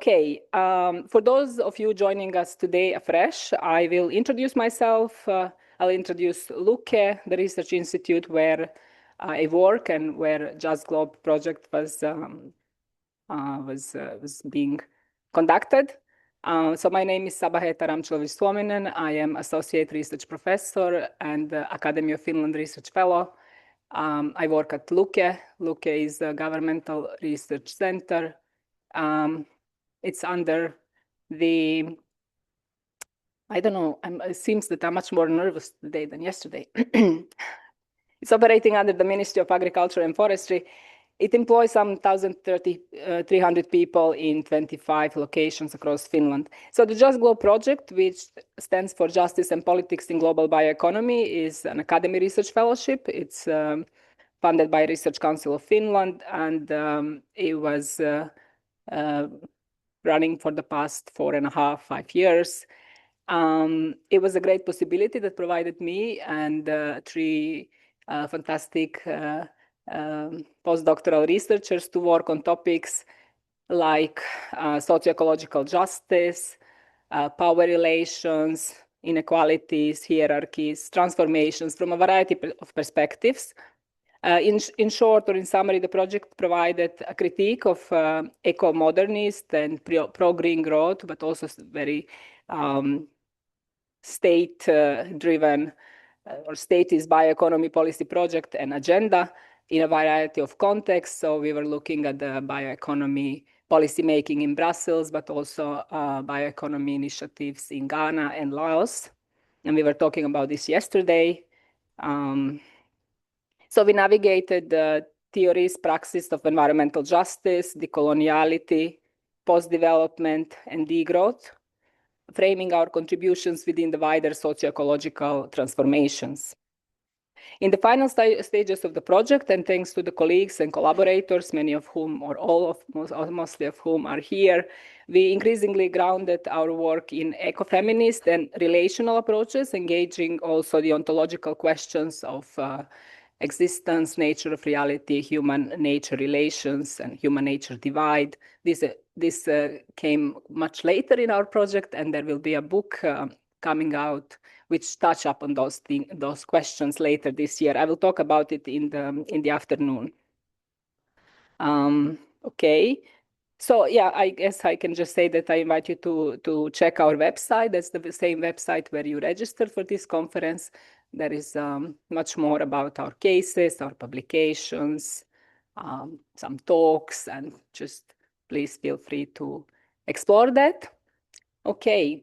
Okay, for those of you joining us today afresh, I will introduce myself. I'll introduce LUKE, the research institute where I work and where Just Globe project was being conducted. So my name is Sabaheta Ramcilovik-Suominen. I am associate research professor and Academy of Finland research fellow. I work at LUKE. LUKE is a governmental research center. It's under the, I don't know, it seems that I'm much more nervous today than yesterday. It's operating under the Ministry of Agriculture and Forestry. It employs some 1,300 people in 25 locations across Finland. So the Just Globe project, which stands for Justice and Politics in Global Bioeconomy, is an academy research fellowship. It's funded by Research Council of Finland, and it was running for the past 4.5, 5 years. It was a great possibility that provided me and three fantastic postdoctoral researchers to work on topics like socio-ecological justice, power relations, inequalities, hierarchies, transformations from a variety of perspectives. In short, or in summary, the project provided a critique of eco-modernist and pro-green growth, but also very state-driven or statist bioeconomy policy project and agenda in a variety of contexts. So we were looking at the bioeconomy policy making in Brussels, but also bioeconomy initiatives in Ghana and Laos. And we were talking about this yesterday. So we navigated the theories, praxis of environmental justice, decoloniality, post-development, and degrowth, framing our contributions within the wider socio-ecological transformations. In the final stages of the project, and thanks to the colleagues and collaborators, many of whom, or mostly of whom are here, we increasingly grounded our work in ecofeminist and relational approaches, engaging also the ontological questions of existence, nature of reality, human-nature relations, and human-nature divide. This came much later in our project, and there will be a book coming out which touch up on those questions later this year. I will talk about it in the afternoon. Okay. So yeah, I guess I can just say that I invite you to check our website. That's the same website where you registered for this conference. There is much more about our cases, our publications, some talks, and just please feel free to explore that. Okay.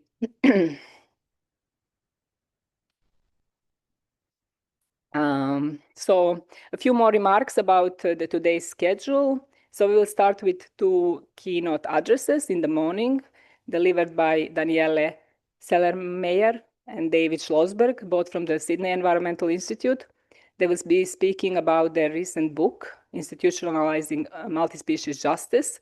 So a few more remarks about today's schedule. So we will start with 2 keynote addresses in the morning, delivered by Daniele Celermajer and David Schlosberg, both from the Sydney Environmental Institute. They will be speaking about their recent book, Institutionalizing Multispecies Justice.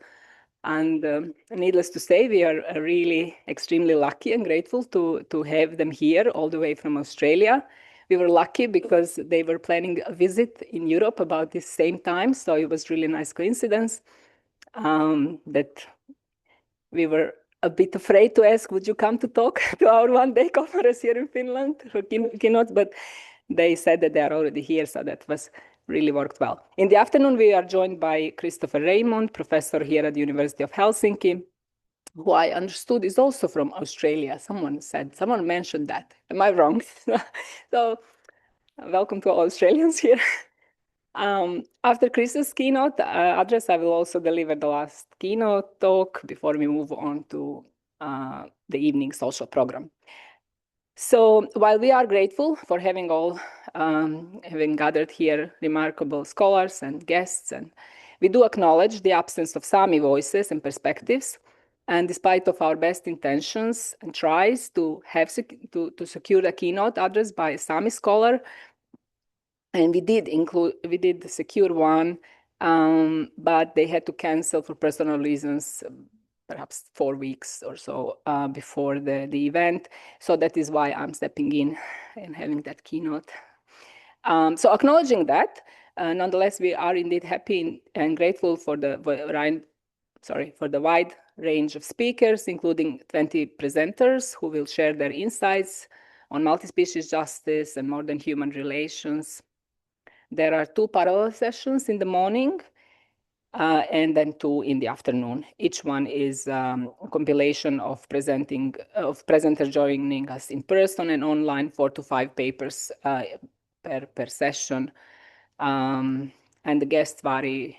And needless to say, we are really extremely lucky and grateful to have them here all the way from Australia. We were lucky because they were planning a visit in Europe about this same time. So it was really nice coincidence that we were a bit afraid to ask, would you come to talk to our one-day conference here in Finland for keynotes? But they said that they are already here, so that was really worked well. In the afternoon, we are joined by Christopher Raymond, professor here at the University of Helsinki, who I understood is also from Australia. Someone mentioned that. Am I wrong? So welcome to all Australians here. After Chris's keynote address, I will also deliver the last keynote talk before we move on to the evening social program. So while we are grateful for having gathered here remarkable scholars and guests, and we do acknowledge the absence of Sami voices and perspectives, and despite of our best intentions and tries to secure a keynote address by a Sami scholar, and we did secure one, but they had to cancel for personal reasons, perhaps 4 weeks or so before the event. So that is why I'm stepping in and having that keynote. So acknowledging that, nonetheless, we are indeed happy and grateful for for the wide range of speakers, including 20 presenters who will share their insights on multi-species justice and modern human relations. There are 2 parallel sessions in the morning and then 2 in the afternoon. Each one is a compilation of presenters joining us in person and online, 4 to 5 papers per session. And the guests vary,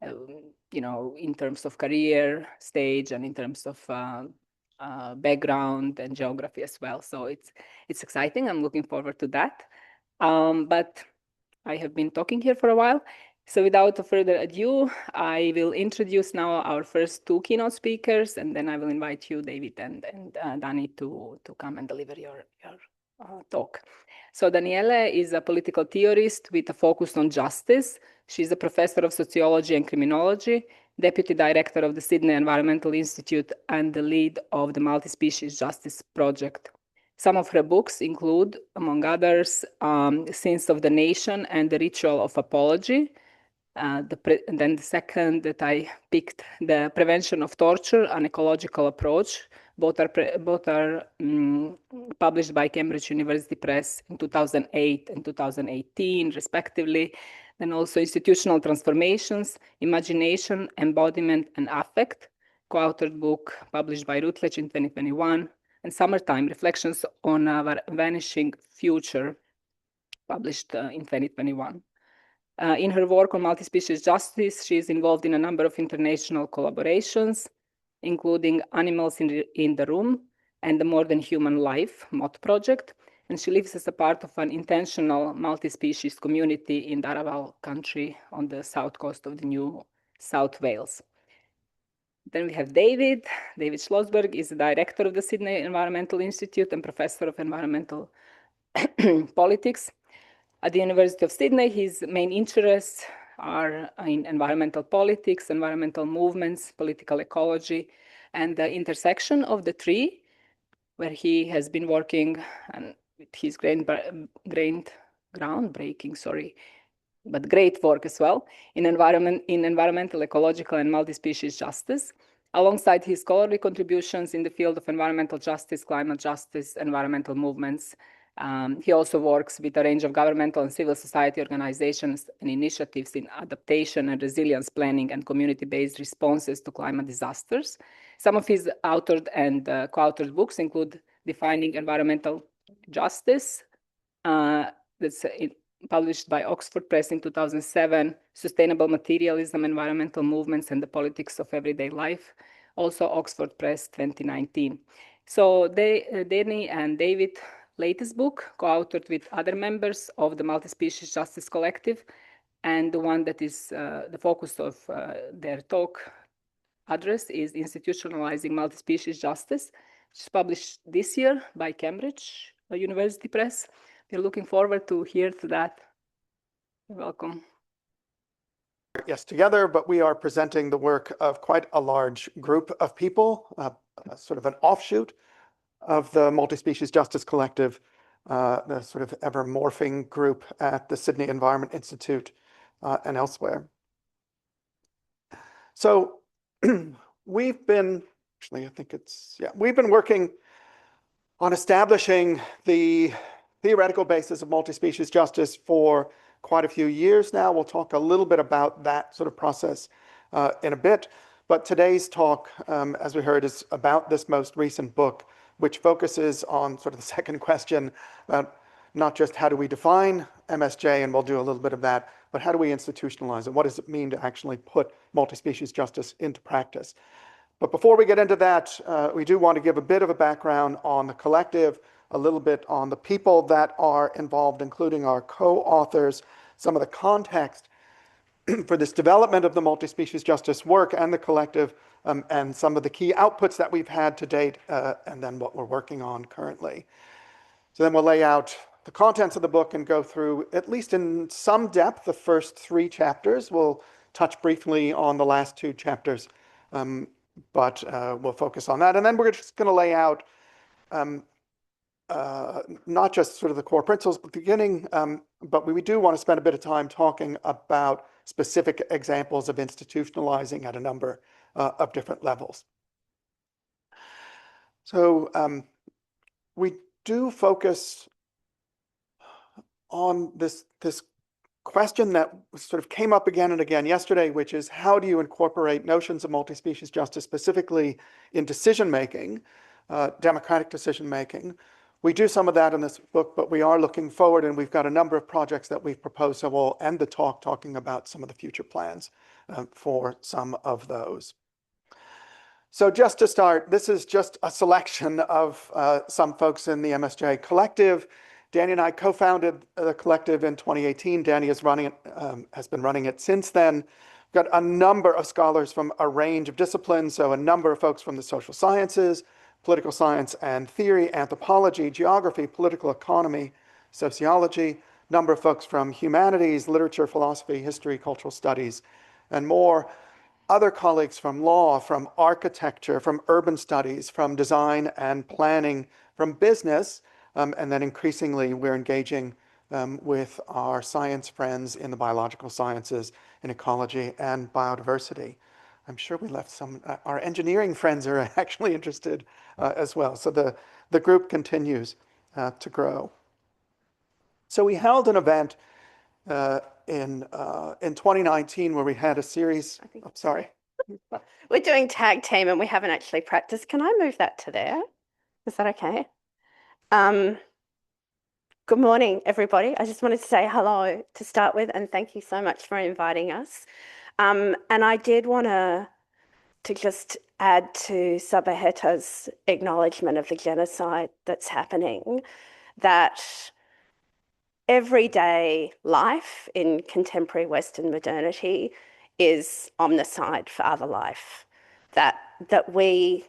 in terms of career stage and in terms of background and geography as well. So it's exciting. I'm looking forward to that. But I have been talking here for a while. So without further ado, I will introduce now our first 2 keynote speakers, and then I will invite you, David and Dany, to come and deliver your talk. So Daniele is a political theorist with a focus on justice. She's a professor of sociology and criminology, deputy director of the Sydney Environmental Institute, and the lead of the Multispecies Justice project. Some of her books include, among others, Sins of the Nation and the Ritual of Apology. And then the second that I picked, The Prevention of Torture, an Ecological Approach. Both are published by Cambridge University Press in 2008 and 2018, respectively. Then also Institutional Transformations, Imagination, Embodiment, and Affect, co-authored book published by Routledge in 2021. And Summertime, Reflections on Our Vanishing Future, published in 2021. In her work on multispecies justice, she is involved in a number of international collaborations, including Animals in the Room and the More Than Human Life, MOT project. And she lives as a part of an intentional multi-species community in Dharawal country on the south coast of the New South Wales. Then we have David. David Schlosberg is the director of the Sydney Environmental Institute and professor of environmental politics. At the University of Sydney, his main interests are in environmental politics, environmental movements, political ecology, and the intersection of the 3, where he has been working and with his groundbreaking, but great work as well in environmental, ecological, and multi-species justice, alongside his scholarly contributions in the field of environmental justice, climate justice, environmental movements. He also works with a range of governmental and civil society organizations and initiatives in adaptation and resilience planning and community-based responses to climate disasters. Some of his authored and co-authored books include Defining Environmental Justice, that's published by Oxford Press in 2007, Sustainable Materialism, Environmental Movements and the Politics of Everyday Life, also Oxford Press 2019. So Dany and David latest book, co-authored with other members of the Multispecies Justice Collective, and the one that is the focus of their talk address is Institutionalizing Multispecies Justice, which is published this year by Cambridge University Press. We're looking forward to hear to that. You're welcome. Yes, together, but we are presenting the work of quite a large group of people, sort of an offshoot of the Multispecies Justice Collective, the sort of ever-morphing group at the Sydney Environment Institute and elsewhere. So we've been, actually, I think it's, yeah, we've been working on establishing the theoretical basis of multispecies justice for quite a few years now. We'll talk a little bit about that sort of process in a bit. But today's talk, as we heard, is about this most recent book, which focuses on sort of the second question about not just how do we define MSJ, and we'll do a little bit of that, but how do we institutionalize it? What does it mean to actually put multispecies justice into practice? But before we get into that, we do want to give a bit of a background on the collective, a little bit on the people that are involved, including our co-authors, some of the context for this development of the multispecies justice work and the collective, and some of the key outputs that we've had to date, and then what we're working on currently. So then we'll lay out the contents of the book and go through, at least in some depth, the first 3 chapters. We'll touch briefly on the last 2 chapters, but we'll focus on that. And then we're just going to lay out not just sort of the core principles at the beginning, but we do want to spend a bit of time talking about specific examples of institutionalizing at a number of different levels. So we do focus on this question that sort of came up again and again yesterday, which is how do you incorporate notions of multi-species justice specifically in decision-making, democratic decision-making. We do some of that in this book, but we are looking forward, and we've got a number of projects that we've proposed, so we'll end the talk talking about some of the future plans for some of those. So just to start, this is just a selection of some folks in the MSJ collective. Dany and I co-founded the collective in 2018. Dany has been running it since then. We've got a number of scholars from a range of disciplines, so a number of folks from the social sciences, political science and theory, anthropology, geography, political economy, sociology, number of folks from humanities, literature, philosophy, history, cultural studies, and more. Other colleagues from law, from architecture, from urban studies, from design and planning, from business, and then increasingly we're engaging with our science friends in the biological sciences, in ecology and biodiversity. I'm sure we left some, our engineering friends are actually interested as well. So the group continues to grow. So we held an event in 2019 where we had a series, sorry. We're doing tag team and we haven't actually practiced. Can I move that to there? Is that okay? Good morning, everybody. I just wanted to say hello to start with, and thank you so much for inviting us. And I did want to just add to Sabaheta's acknowledgement of the genocide that's happening, that everyday life in contemporary Western modernity is omnicide for other life, that we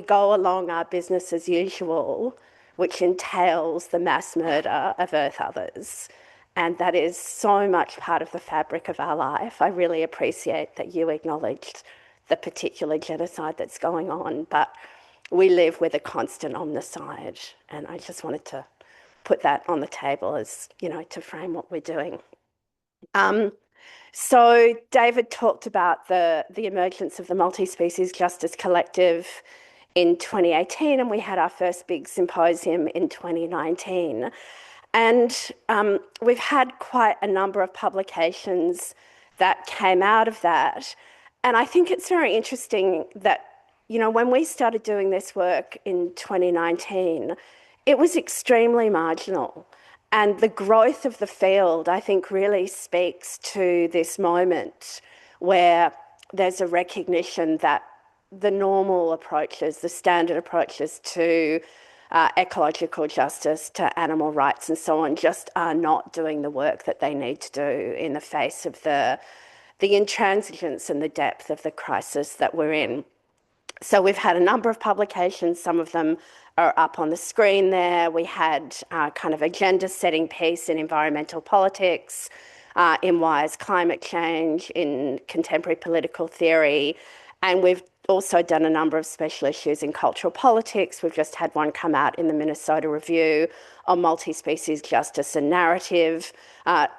go along our business as usual, which entails the mass murder of Earth others. And that is so much part of the fabric of our life. I really appreciate that you acknowledged the particular genocide that's going on, but we live with a constant omnicide. And I just wanted to put that on the table as, you know, to frame what we're doing. So David talked about the emergence of the Multispecies Justice Collective in 2018, and we had our first big symposium in 2019. And we've had quite a number of publications that came out of that. And I think it's very interesting that, you know, when we started doing this work in 2019, it was extremely marginal. And the growth of the field, I think, really speaks to this moment where there's a recognition that the normal approaches, the standard approaches to ecological justice, to animal rights and so on, just are not doing the work that they need to do in the face of the intransigence and the depth of the crisis that we're in. So we've had a number of publications, some of them are up on the screen there. We had kind of agenda-setting piece in environmental politics, in Wise climate change, in contemporary political theory, and we've also done a number of special issues in cultural politics. We've just had one come out in the Minnesota Review on multi-species justice and narrative.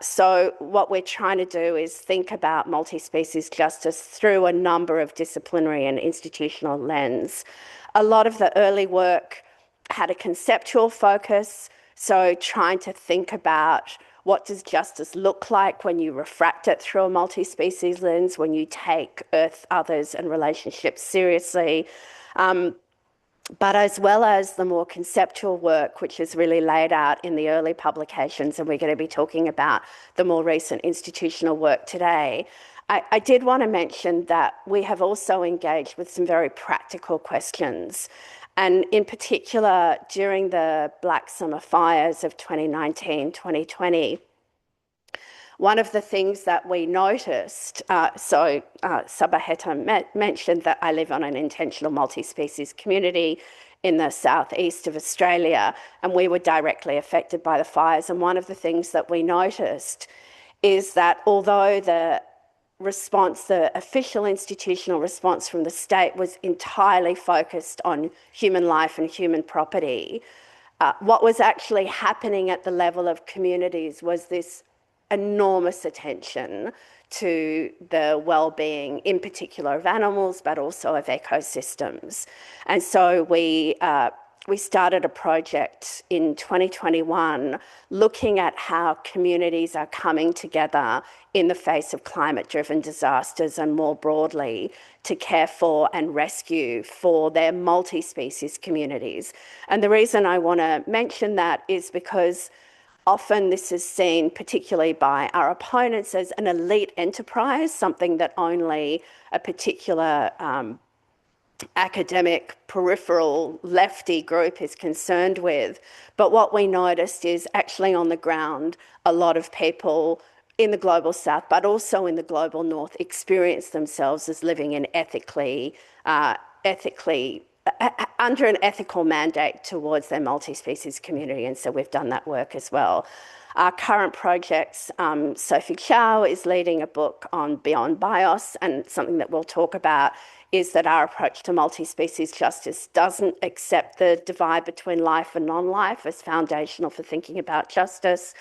So what we're trying to do is think about multi-species justice through a number of disciplinary and institutional lens. A lot of the early work had a conceptual focus, so trying to think about what does justice look like when you refract it through a multi-species lens, when you take Earth, others, and relationships seriously. But as well as the more conceptual work, which is really laid out in the early publications, and we're going to be talking about the more recent institutional work today, I did want to mention that we have also engaged with some very practical questions. And in particular, during the Black Summer fires of 2019-2020, one of the things that we noticed, Sabaheta mentioned that I live on an intentional multi-species community in the southeast of Australia, and we were directly affected by the fires. And one of the things that we noticed is that although the official institutional response from the state was entirely focused on human life and human property, what was actually happening at the level of communities was this enormous attention to the well-being, in particular of animals, but also of ecosystems. And so we started a project in 2021 looking at how communities are coming together in the face of climate-driven disasters and more broadly to care for and rescue for their multi-species communities. And the reason I want to mention that is because often this is seen, particularly by our opponents, as an elite enterprise, something that only a particular academic, peripheral, lefty group is concerned with. But what we noticed is actually on the ground, a lot of people in the global south, but also in the global north, experience themselves as living in under an ethical mandate towards their multi-species community. And so we've done that work as well. Our current projects, Sophie Chow is leading a book on Beyond Bios, and something that we'll talk about is that our approach to multi-species justice doesn't accept the divide between life and non-life as foundational for thinking about justice.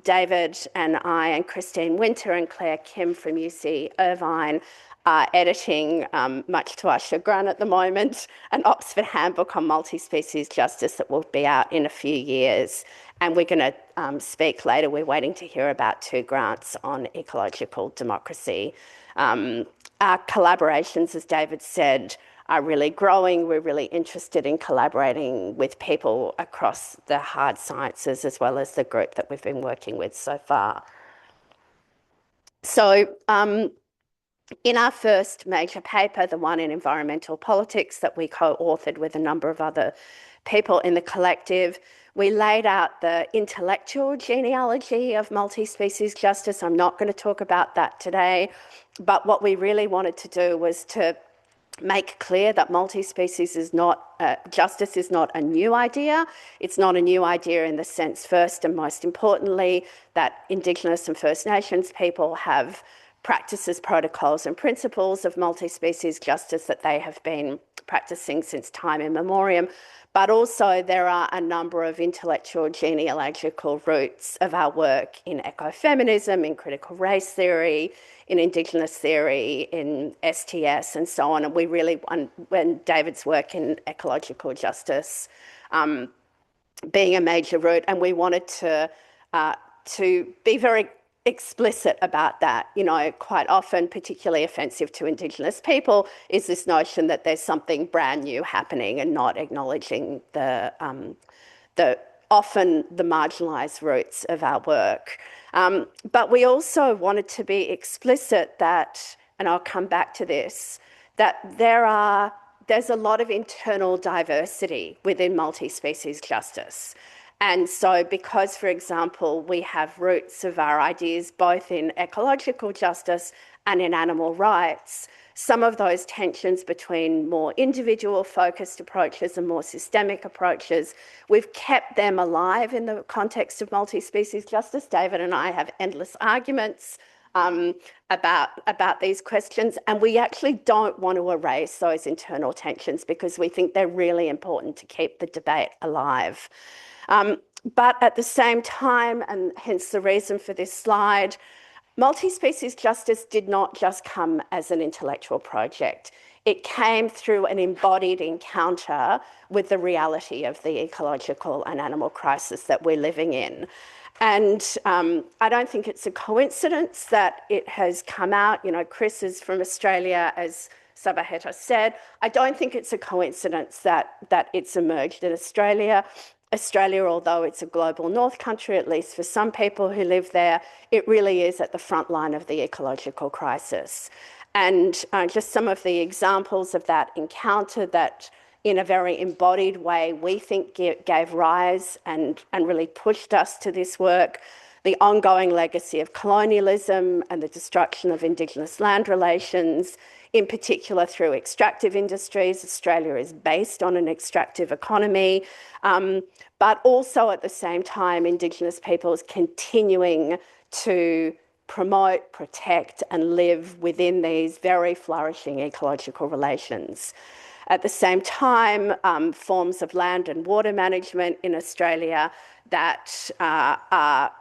David and I and Christine Winter and Claire Kim from UC Irvine are editing, much to our chagrin at the moment, an Oxford handbook on multi-species justice that will be out in a few years. And we're going to speak later. We're waiting to hear about 2 grants on ecological democracy. Our collaborations, as David said, are really growing. We're really interested in collaborating with people across the hard sciences as well as the group that we've been working with so far. So in our first major paper, the one in environmental politics that we co-authored with a number of other people in the collective, we laid out the intellectual genealogy of multi-species justice. I'm not going to talk about that today, but what we really wanted to do was to make clear that multi-species is not, justice is not a new idea. It's not a new idea in the sense, first and most importantly, that Indigenous and First Nations people have practices, protocols and principles of multi-species justice that they have been practicing since time immemorial. But also there are a number of intellectual genealogical roots of our work in ecofeminism, in critical race theory, in Indigenous theory, in STS and so on. And we really, when David's work in ecological justice being a major root, and we wanted to be very explicit about that. You know, quite often, particularly offensive to Indigenous people, is this notion that there's something brand new happening and not acknowledging the often the marginalised roots of our work. But we also wanted to be explicit that, and I'll come back to this, that there's a lot of internal diversity within multi-species justice. And so because, for example, we have roots of our ideas both in ecological justice and in animal rights, some of those tensions between more individual-focused approaches and more systemic approaches, we've kept them alive in the context of multi-species justice. David and I have endless arguments about these questions, and we actually don't want to erase those internal tensions because we think they're really important to keep the debate alive. But at the same time, and hence the reason for this slide, multi-species justice did not just come as an intellectual project. It came through an embodied encounter with the reality of the ecological and animal crisis that we're living in. And I don't think it's a coincidence that it has come out. You know, Chris is from Australia, as Sabaheta said. I don't think it's a coincidence that it's emerged in Australia. Australia, although it's a global north country, at least for some people who live there, it really is at the front line of the ecological crisis. And just some of the examples of that encounter that in a very embodied way we think gave rise and really pushed us to this work, the ongoing legacy of colonialism and the destruction of Indigenous land relations, in particular through extractive industries. Australia is based on an extractive economy, but also at the same time, Indigenous peoples continuing to promote, protect, and live within these very flourishing ecological relations. At the same time, forms of land and water management in Australia that are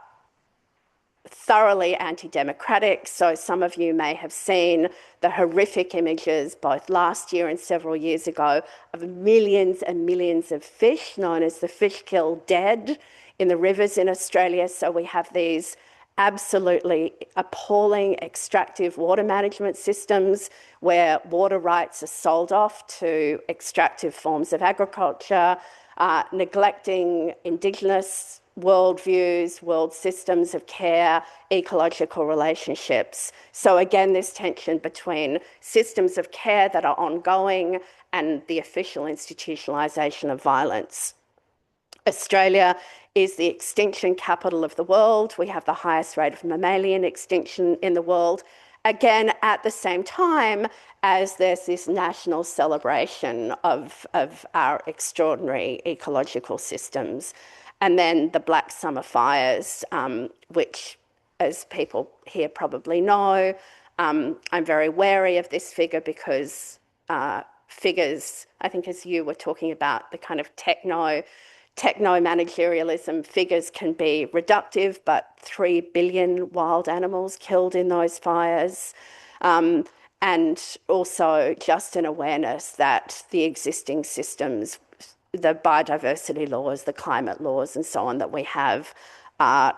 thoroughly anti-democratic. So some of you may have seen the horrific images both last year and several years ago of millions and millions of fish, known as the fish kill dead, in the rivers in Australia. So we have these absolutely appalling extractive water management systems where water rights are sold off to extractive forms of agriculture, neglecting Indigenous worldviews, world systems of care, ecological relationships. So again, this tension between systems of care that are ongoing and the official institutionalisation of violence. Australia is the extinction capital of the world. We have the highest rate of mammalian extinction in the world. Again, at the same time as there's this national celebration of our extraordinary ecological systems. And then the Black Summer fires, which, as people here probably know, I'm very wary of this figure because figures, I think as you were talking about, the kind of techno-managerialism, figures can be reductive, but 3 billion wild animals killed in those fires. And also just an awareness that the existing systems, the biodiversity laws, the climate laws and so on that we have are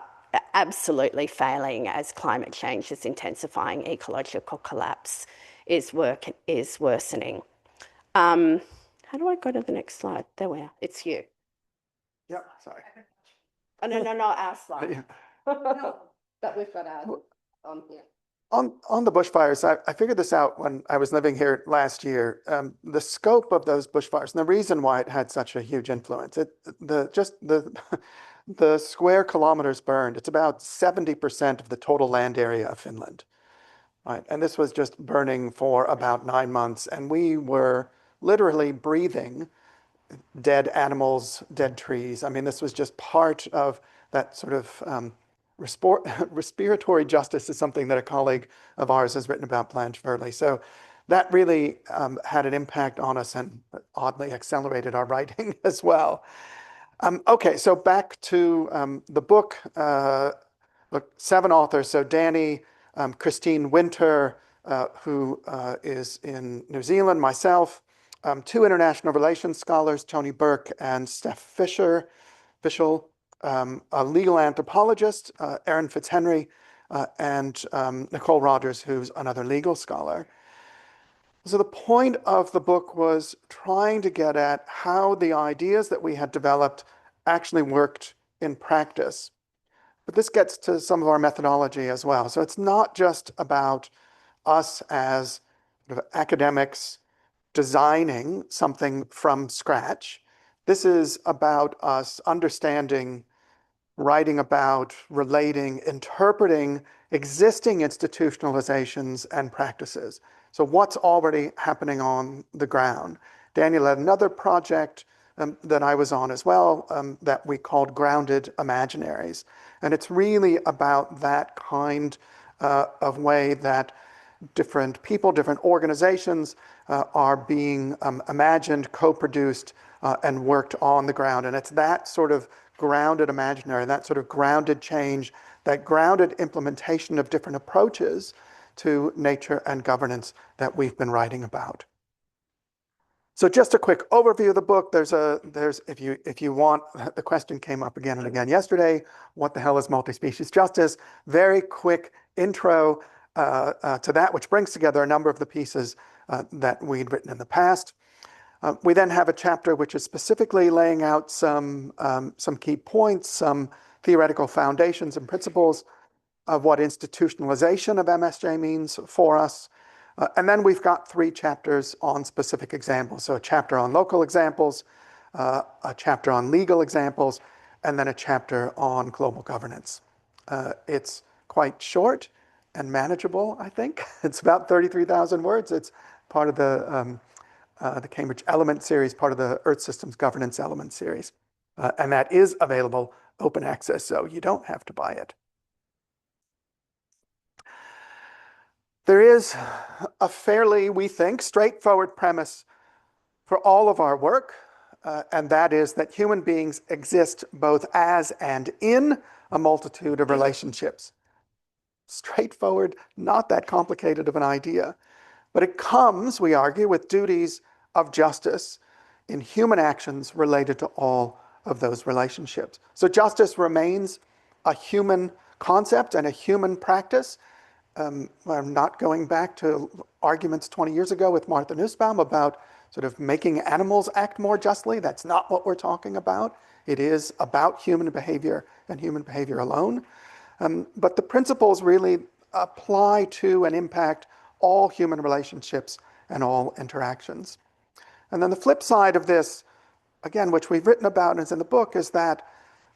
absolutely failing as climate change is intensifying, ecological collapse is worsening. How do I go to the next slide? There we are. It's you. Yep, sorry. Oh, no, our slide. Yeah. No, but we've got ours on here. On the bushfires, I figured this out when I was living here last year. The scope of those bushfires and the reason why it had such a huge influence, the square kilometers burned, it's about 70% of the total land area of Finland, right? And this was just burning for about 9 months, and we were literally breathing dead animals, dead trees. I mean, this was just part of that sort of respiratory justice is something that a colleague of ours has written about, Blanche Verley. So that really had an impact on us and oddly accelerated our writing as well. Okay, so back to the book. Look, 7 authors. So Dany, Christine Winter, who is in New Zealand, myself, 2 international relations scholars, Tony Burke and Steph Fishel, a legal anthropologist, Erin Fitzhenry, and Nicole Rogers, who's another legal scholar. So the point of the book was trying to get at how the ideas that we had developed actually worked in practice. But this gets to some of our methodology as well. So it's not just about us as sort of academics designing something from scratch. This is about us understanding, writing about, relating, interpreting existing institutionalizations and practices. So what's already happening on the ground? Daniel had another project that I was on as well that we called Grounded Imaginaries. And it's really about that kind of way that different people, different organizations are being imagined, co-produced, and worked on the ground. And it's that sort of grounded imaginary, that sort of grounded change, that grounded implementation of different approaches to nature and governance that we've been writing about. So just a quick overview of the book. There's if you want, the question came up again and again yesterday, what the hell is multispecies justice? Very quick intro to that, which brings together a number of the pieces that we'd written in the past. We then have a chapter which is specifically laying out some key points, some theoretical foundations and principles of what institutionalization of MSJ means for us. And then we've got 3 chapters on specific examples. So a chapter on local examples, a chapter on legal examples, and then a chapter on global governance. It's quite short and manageable, I think. It's about 33,000 words. It's part of the Cambridge Element series, part of the Earth Systems Governance Element series. And that is available open access, so you don't have to buy it. There is a fairly, we think, straightforward premise for all of our work, and that is that human beings exist both as and in a multitude of relationships. straightforward, not that complicated of an idea. But it comes, we argue, with duties of justice in human actions related to all of those relationships. So justice remains a human concept and a human practice. I'm not going back to arguments 20 years ago with Martha Nussbaum about sort of making animals act more justly. That's not what we're talking about. It is about human behavior and human behavior alone. But the principles really apply to and impact all human relationships and all interactions. And then the flip side of this, again, which we've written about and is in the book, is that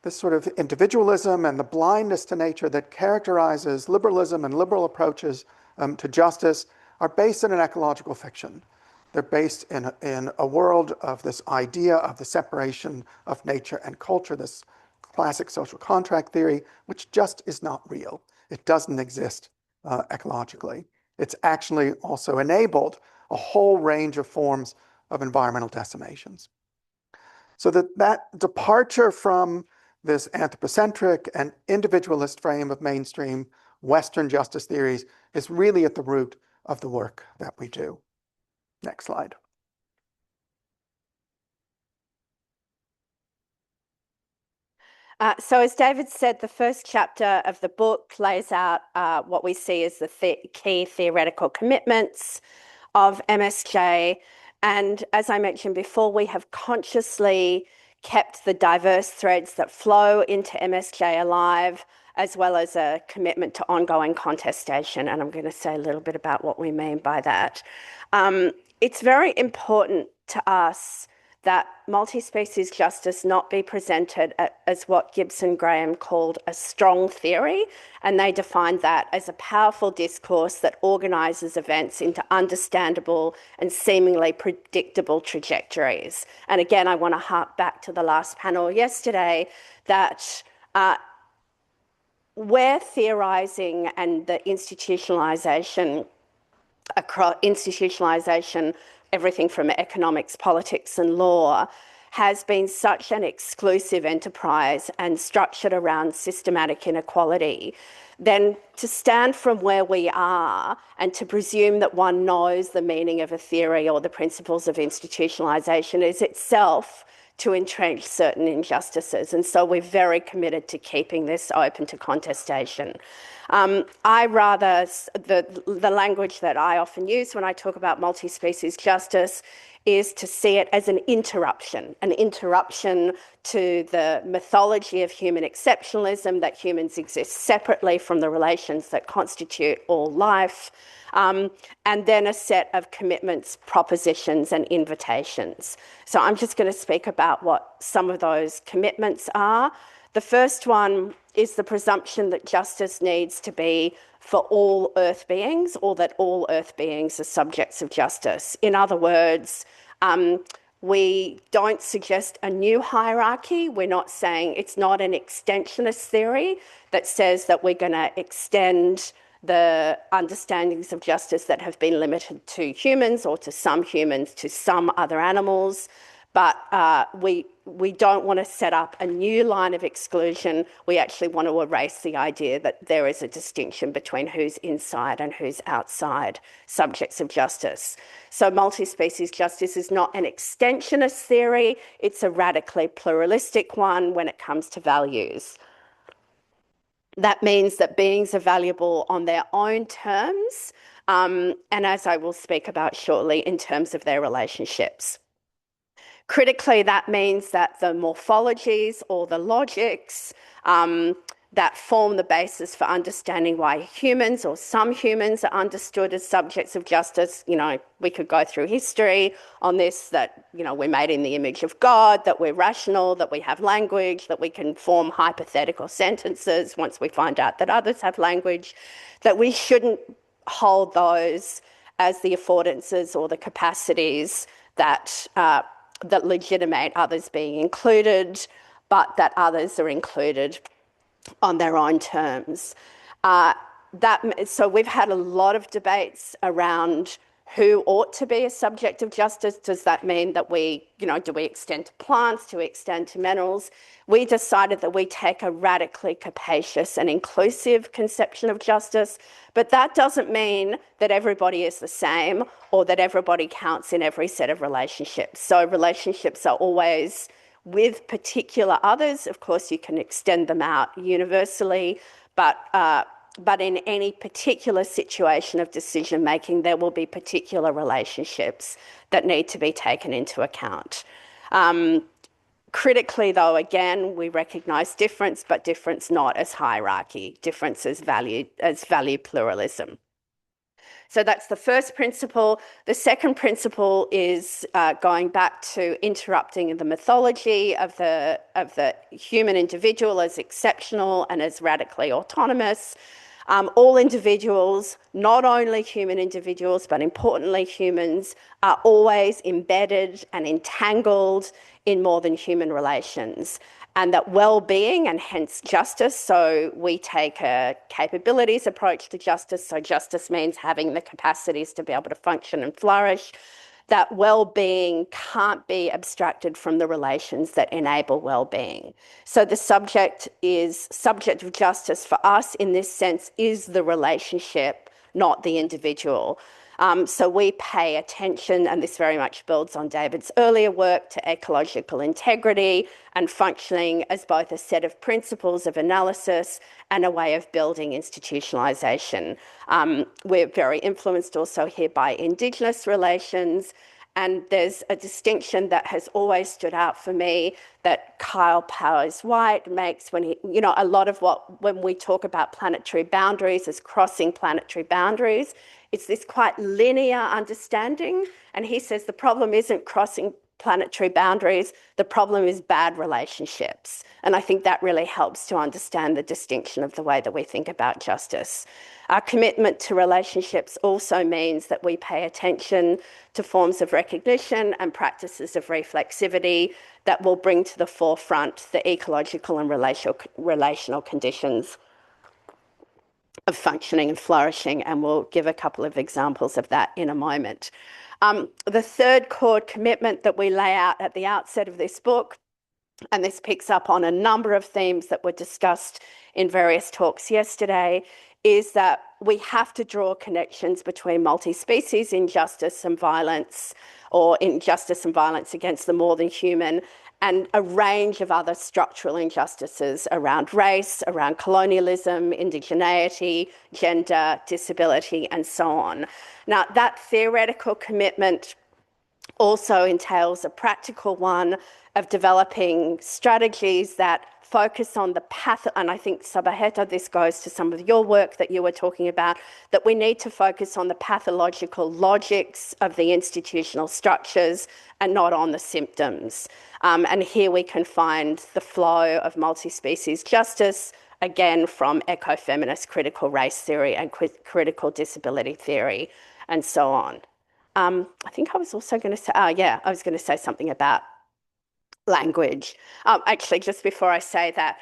this sort of individualism and the blindness to nature that characterizes liberalism and liberal approaches to justice are based in an ecological fiction. They're based in a world of this idea of the separation of nature and culture, this classic social contract theory, which just is not real. It doesn't exist ecologically. It's actually also enabled a whole range of forms of environmental decimations. So that departure from this anthropocentric and individualist frame of mainstream Western justice theories is really at the root of the work that we do. Next slide. So as David said, the first chapter of the book lays out what we see as the key theoretical commitments of MSJ. And as I mentioned before, we have consciously kept the diverse threads that flow into MSJ alive, as well as a commitment to ongoing contestation. And I'm going to say a little bit about what we mean by that. It's very important to us that multi-species justice not be presented as what Gibson Graham called a strong theory, and they defined that as a powerful discourse that organises events into understandable and seemingly predictable trajectories. And again, I want to hark back to the last panel yesterday that we're theorising and the institutionalisation everything from economics, politics and law, has been such an exclusive enterprise and structured around systematic inequality, then to stand from where we are and to presume that one knows the meaning of a theory or the principles of institutionalisation is itself to entrench certain injustices. And so we're very committed to keeping this open to contestation. The language that I often use when I talk about multi-species justice is to see it as an interruption to the mythology of human exceptionalism, that humans exist separately from the relations that constitute all life, and then a set of commitments, propositions, and invitations. So I'm just going to speak about what some of those commitments are. The first one is the presumption that justice needs to be for all Earth beings, or that all Earth beings are subjects of justice. In other words, we don't suggest a new hierarchy. We're not saying, it's not an extensionist theory that says that we're going to extend the understandings of justice that have been limited to humans or to some humans to some other animals. But we don't want to set up a new line of exclusion. We actually want to erase the idea that there is a distinction between who's inside and who's outside subjects of justice. So multi-species justice is not an extensionist theory. It's a radically pluralistic one when it comes to values. That means that beings are valuable on their own terms, and as I will speak about shortly, in terms of their relationships. Critically, that means that the morphologies or the logics that form the basis for understanding why humans or some humans are understood as subjects of justice, we could go through history on this, that, we're made in the image of God, that we're rational, that we have language, that we can form hypothetical sentences once we find out that others have language, that we shouldn't hold those as the affordances or the capacities that legitimate others being included, but that others are included on their own terms. So we've had a lot of debates around who ought to be a subject of justice. Does that mean that do we extend to plants, do we extend to minerals? We decided that we take a radically capacious and inclusive conception of justice, but that doesn't mean that everybody is the same or that everybody counts in every set of relationships. So relationships are always with particular others. Of course, you can extend them out universally, but in any particular situation of decision-making, there will be particular relationships that need to be taken into account. Critically, though, again, we recognise difference, but difference not as hierarchy, difference as value pluralism. So that's the first principle. The second principle is going back to interrupting the mythology of the human individual as exceptional and as radically autonomous. All individuals, not only human individuals, but importantly humans, are always embedded and entangled in more than human relations. And that well-being and hence justice, so we take a capabilities approach to justice, so justice means having the capacities to be able to function and flourish. That well-being can't be abstracted from the relations that enable well-being. So the subject of justice for us in this sense is the relationship, not the individual. So we pay attention, and this very much builds on David's earlier work, to ecological integrity and functioning as both a set of principles of analysis and a way of building institutionalisation. We're very influenced also here by Indigenous relations, and there's a distinction that has always stood out for me that Kyle Powers-White makes when a lot of when we talk about planetary boundaries as crossing planetary boundaries, it's this quite linear understanding. And he says the problem isn't crossing planetary boundaries, the problem is bad relationships. And I think that really helps to understand the distinction of the way that we think about justice. Our commitment to relationships also means that we pay attention to forms of recognition and practices of reflexivity that will bring to the forefront the ecological and relational conditions of functioning and flourishing, and we'll give a couple of examples of that in a moment. The third core commitment that we lay out at the outset of this book, and this picks up on a number of themes that were discussed in various talks yesterday, is that we have to draw connections between multi-species injustice and violence, or injustice and violence against the more than human, and a range of other structural injustices around race, around colonialism, indigeneity, gender, disability, and so on. Now, that theoretical commitment also entails a practical one of developing strategies that focus on the and I think, Sabaheta, this goes to some of your work that you were talking about, that we need to focus on the pathological logics of the institutional structures and not on the symptoms. And here we can find the flow of multi-species justice, again, from ecofeminist critical race theory and critical disability theory, and so on. I think I was also going to say, I was going to say something about language. Actually, just before I say that,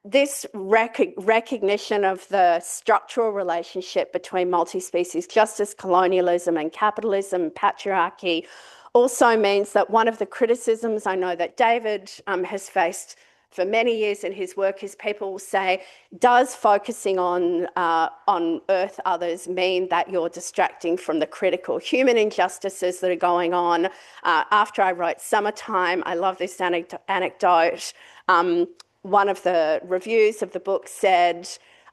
this recognition of the structural relationship between multi-species justice, colonialism and capitalism, patriarchy, also means that one of the criticisms I know that David has faced for many years in his work is people will say, does focusing on Earth others mean that you're distracting from the critical human injustices that are going on? After I wrote Summertime, I love this anecdote. One of the reviews of the book said,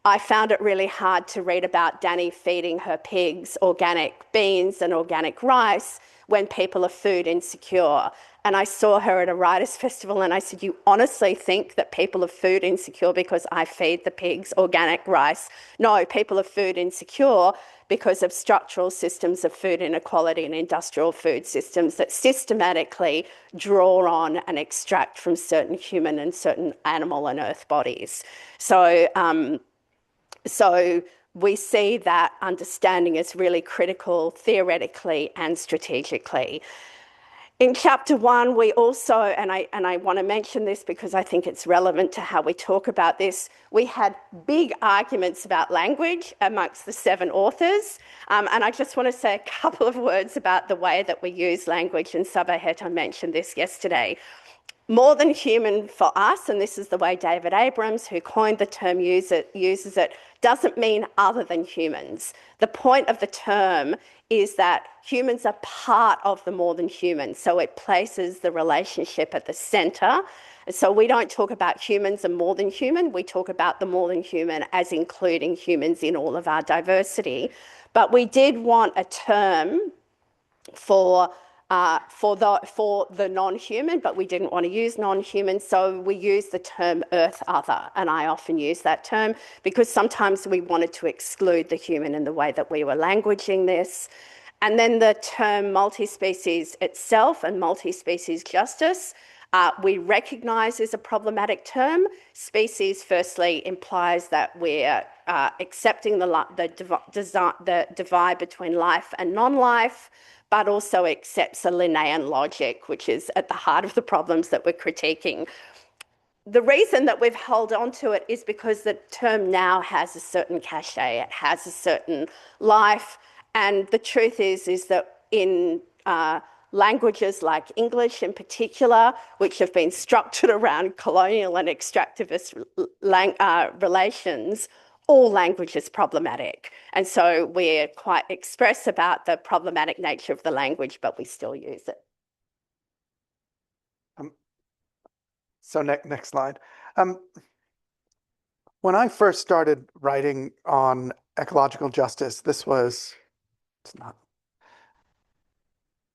I found it really hard to read about Dany feeding her pigs organic beans and organic rice when people are food insecure. And I saw her at a writers' festival and I said, you honestly think that people are food insecure because I feed the pigs organic rice? No, people are food insecure because of structural systems of food inequality and industrial food systems that systematically draw on and extract from certain human and certain animal and earth bodies. So we see that understanding as really critical theoretically and strategically. In chapter 1, we also, and I want to mention this because I think it's relevant to how we talk about this, we had big arguments about language amongst the 7 authors. And I just want to say a couple of words about the way that we use language, and Sabaheta mentioned this yesterday. More than human for us, and this is the way David Abrams, who coined the term, uses it, doesn't mean other than humans. The point of the term is that humans are part of the more than human, so it places the relationship at the centre. So we don't talk about humans and more than human, we talk about the more than human as including humans in all of our diversity. But we did want a term for the non-human, but we didn't want to use non-human, so we used the term Earth Other, and I often use that term because sometimes we wanted to exclude the human in the way that we were languaging this. And then the term multispecies itself and multispecies justice, we recognise is a problematic term. Species, firstly, implies that we're accepting the divide between life and non-life, but also accepts a Linnaean logic, which is at the heart of the problems that we're critiquing. The reason that we've held on to it is because the term now has a certain cachet, it has a certain life, and the truth is that in languages like English in particular, which have been structured around colonial and extractivist relations, all language is problematic. And so we're quite express about the problematic nature of the language, but we still use it. So next slide. When I first started writing on ecological justice, it's not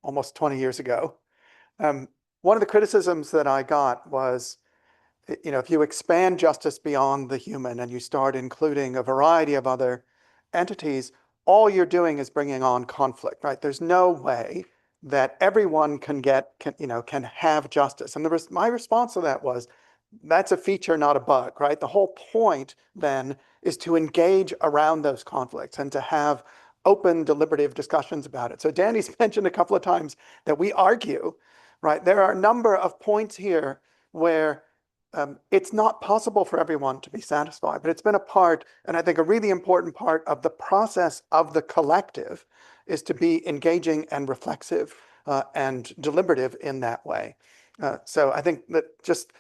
almost 20 years ago. One of the criticisms that I got was, if you expand justice beyond the human and you start including a variety of other entities, all you're doing is bringing on conflict, right? There's no way that everyone can have justice. And my response to that was, that's a feature, not a bug, right? The whole point then is to engage around those conflicts and to have open, deliberative discussions about it. So Dany's mentioned a couple of times that we argue, right? There are a number of points here where it's not possible for everyone to be satisfied, but it's been a part, and I think a really important part of the process of the collective is to be engaging and reflexive and deliberative in that way. So I think that just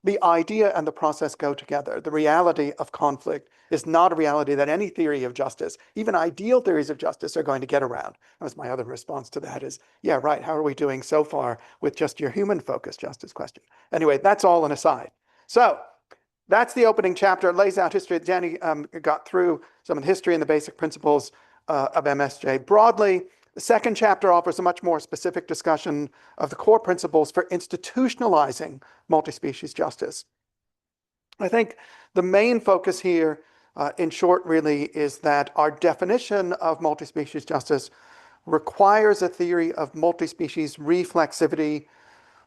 the idea and the process go together. The reality of conflict is not a reality that any theory of justice, even ideal theories of justice, are going to get around. That was my other response to that is, yeah, right, how are we doing so far with just your human-focused justice question? Anyway, that's all an aside. So that's the opening chapter. It lays out history. Dany got through some of the history and the basic principles of MSJ broadly. The second chapter offers a much more specific discussion of the core principles for institutionalizing multispecies justice. I think the main focus here, in short, really, is that our definition of multispecies justice requires a theory of multispecies reflexivity,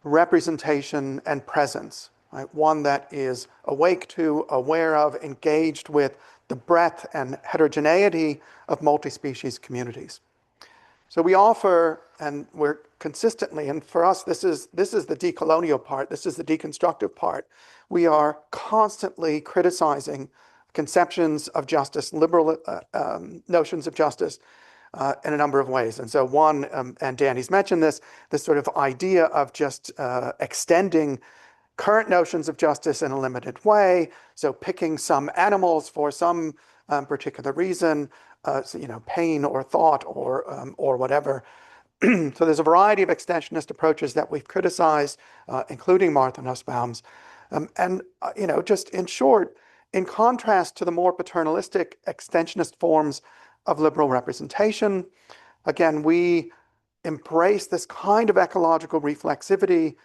representation, and presence. Right? One that is awake to, aware of, engaged with the breadth and heterogeneity of multispecies communities. So we offer, and we're consistently, and for us, this is the decolonial part, this is the deconstructive part. We are constantly criticizing conceptions of justice, liberal notions of justice in a number of ways. And so one, and Dany's mentioned this sort of idea of just extending current notions of justice in a limited way. So picking some animals for some particular reason, pain or thought or whatever. So there's a variety of extensionist approaches that we've criticized, including Martha Nussbaum's. Just in short, in contrast to the more paternalistic extensionist forms of liberal representation, again, we embrace this kind of ecological reflexivity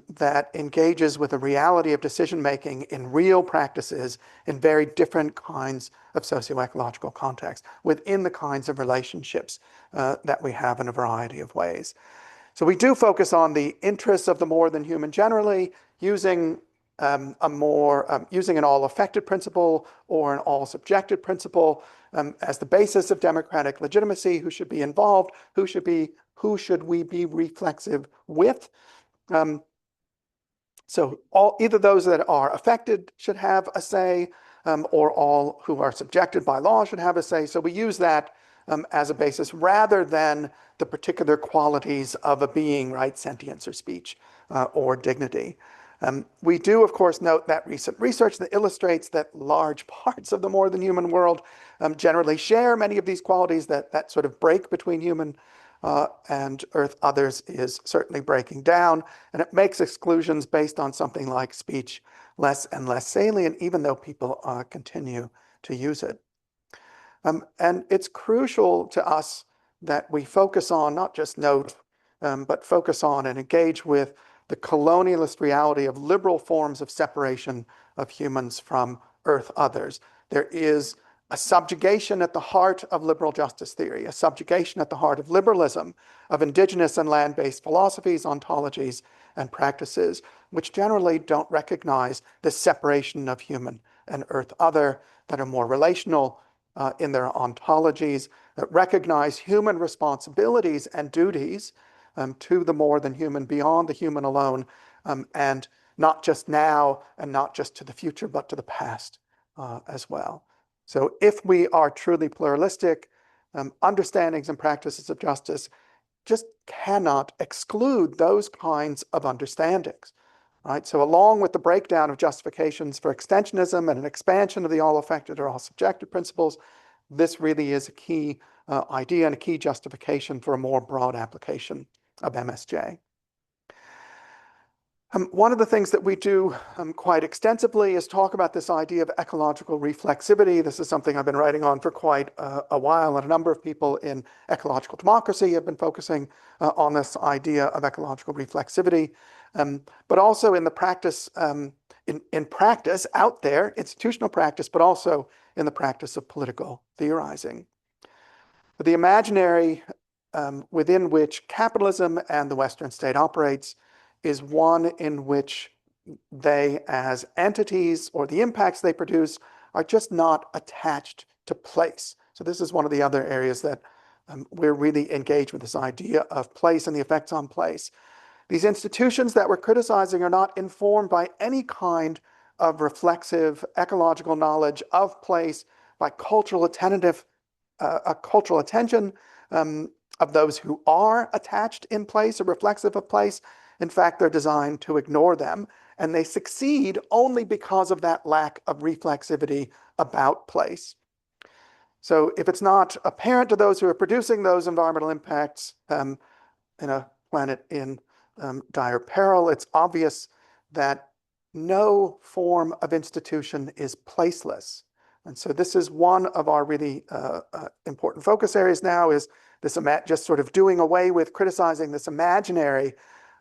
that engages with the reality of decision-making in real practices in very different kinds of socio-ecological contexts, within the kinds of relationships that we have in a variety of ways. So we do focus on the interests of the more than human generally, using an all-affected principle or an all-subjected principle as the basis of democratic legitimacy, who should be involved, who should be who should we be reflexive with? So either those that are affected should have a say, or all who are subjected by law should have a say. So we use that as a basis rather than the particular qualities of a being, right? Sentience or speech or dignity. We do, of course, note that recent research that illustrates that large parts of the more than human world generally share many of these qualities, that sort of break between human and Earth others is certainly breaking down, and it makes exclusions based on something like speech less and less salient, even though people continue to use it. And it's crucial to us that we focus on, not just note, but focus on and engage with the colonialist reality of liberal forms of separation of humans from Earth others. There is a subjugation at the heart of liberal justice theory, a subjugation at the heart of liberalism, of indigenous and land-based philosophies, ontologies, and practices, which generally don't recognize the separation of human and Earth other, that are more relational in their ontologies, that recognize human responsibilities and duties to the more than human, beyond the human alone, and not just now and not just to the future, but to the past as well. So if we are truly pluralistic, understandings and practices of justice just cannot exclude those kinds of understandings, right? So along with the breakdown of justifications for extensionism and an expansion of the all affected or all subjective principles, this really is a key idea and a key justification for a more broad application of MSJ. One of the things that we do quite extensively is talk about this idea of ecological reflexivity. This is something I've been writing on for quite a while, and a number of people in ecological democracy have been focusing on this idea of ecological reflexivity, but also in the practice, in practice out there, institutional practice, but also in the practice of political theorizing. The imaginary within which capitalism and the Western state operates is one in which they, as entities, or the impacts they produce, are just not attached to place. So this is one of the other areas that we're really engaged with, this idea of place and the effects on place. These institutions that we're criticizing are not informed by any kind of reflexive ecological knowledge of place, by cultural attention of those who are attached in place or reflexive of place. In fact, they're designed to ignore them, and they succeed only because of that lack of reflexivity about place. So if it's not apparent to those who are producing those environmental impacts in a planet in dire peril, it's obvious that no form of institution is placeless. And so this is one of our really important focus areas now, is this just sort of doing away with criticizing this imaginary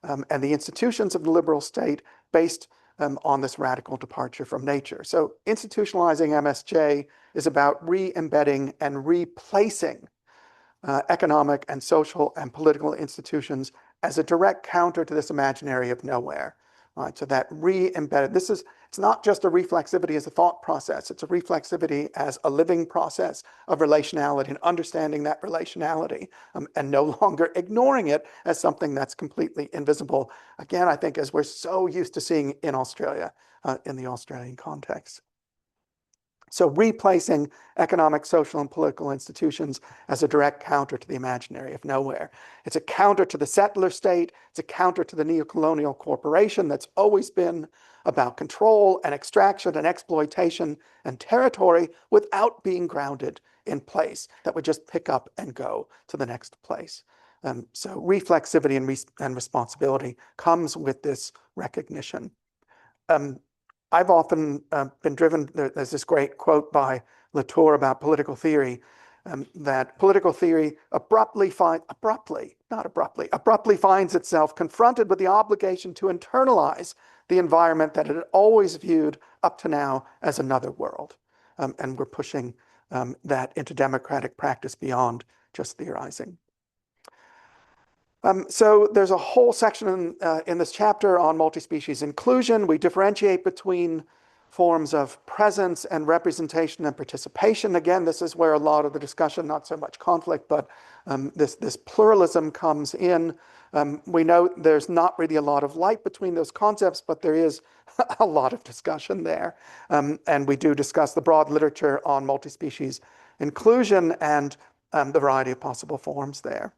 and the institutions of the liberal state based on this radical departure from nature. So institutionalizing MSJ is about re-embedding and replacing economic and social and political institutions as a direct counter to this imaginary of nowhere. Right? So that re-embedded, it's not just a reflexivity as a thought process, it's a reflexivity as a living process of relationality and understanding that relationality and no longer ignoring it as something that's completely invisible. Again, I think as we're so used to seeing in Australia, in the Australian context. So replacing economic, social, and political institutions as a direct counter to the imaginary of nowhere. It's a counter to the settler state. It's a counter to the neocolonial corporation that's always been about control and extraction and exploitation and territory without being grounded in place, that would just pick up and go to the next place. So reflexivity and responsibility comes with this recognition. I've often been driven, there's this great quote by Latour about political theory, that political theory abruptly finds itself confronted with the obligation to internalize the environment that it had always viewed up to now as another world. And we're pushing that into democratic practice beyond just theorizing. So there's a whole section in this chapter on multi-species inclusion. We differentiate between forms of presence and representation and participation. Again, this is where a lot of the discussion, not so much conflict, but this pluralism comes in. We know there's not really a lot of light between those concepts, but there is a lot of discussion there. And we do discuss the broad literature on multi-species inclusion and the variety of possible forms there.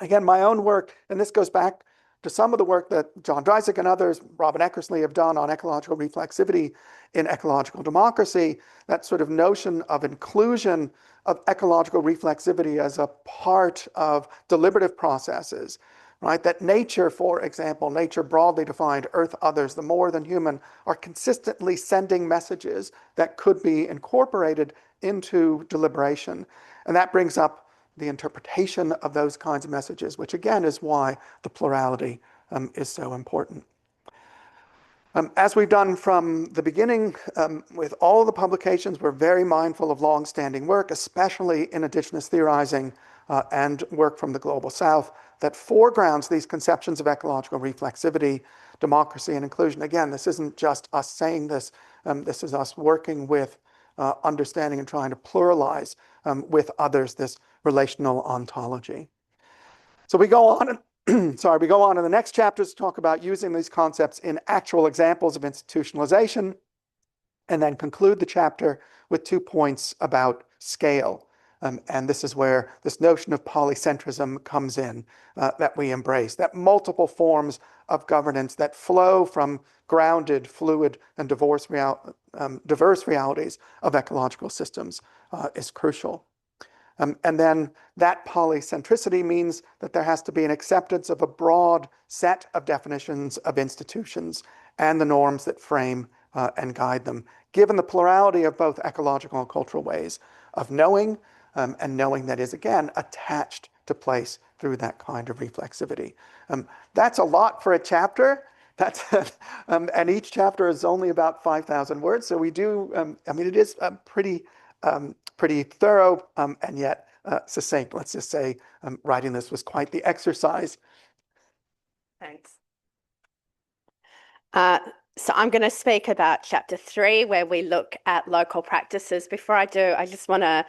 Again, my own work, and this goes back to some of the work that John Dryzek and others, Robin Eckersley, have done on ecological reflexivity in ecological democracy, that sort of notion of inclusion of ecological reflexivity as a part of deliberative processes, right? That nature, for example, nature broadly defined, earth, others, the more than human, are consistently sending messages that could be incorporated into deliberation. And that brings up the interpretation of those kinds of messages, which again is why the plurality is so important. As we've done from the beginning with all the publications, we're very mindful of long-standing work, especially in Indigenous theorizing and work from the Global South, that foregrounds these conceptions of ecological reflexivity, democracy, and inclusion. Again, this isn't just us saying this. This is us working with understanding and trying to pluralize with others this relational ontology. So we go on, we go on in the next chapters to talk about using these concepts in actual examples of institutionalization, and then conclude the chapter with 2 points about scale. And this is where this notion of polycentrism comes in, that we embrace, that multiple forms of governance that flow from grounded, fluid, and diverse realities of ecological systems is crucial. And then that polycentricity means that there has to be an acceptance of a broad set of definitions of institutions and the norms that frame and guide them, given the plurality of both ecological and cultural ways of knowing, and knowing that is, again, attached to place through that kind of reflexivity. That's a lot for a chapter. And each chapter is only about 5,000 words. So we do, it is pretty thorough and yet succinct. Let's just say writing this was quite the exercise. Thanks. So I'm going to speak about chapter 3, where we look at local practices. Before I do, I just want to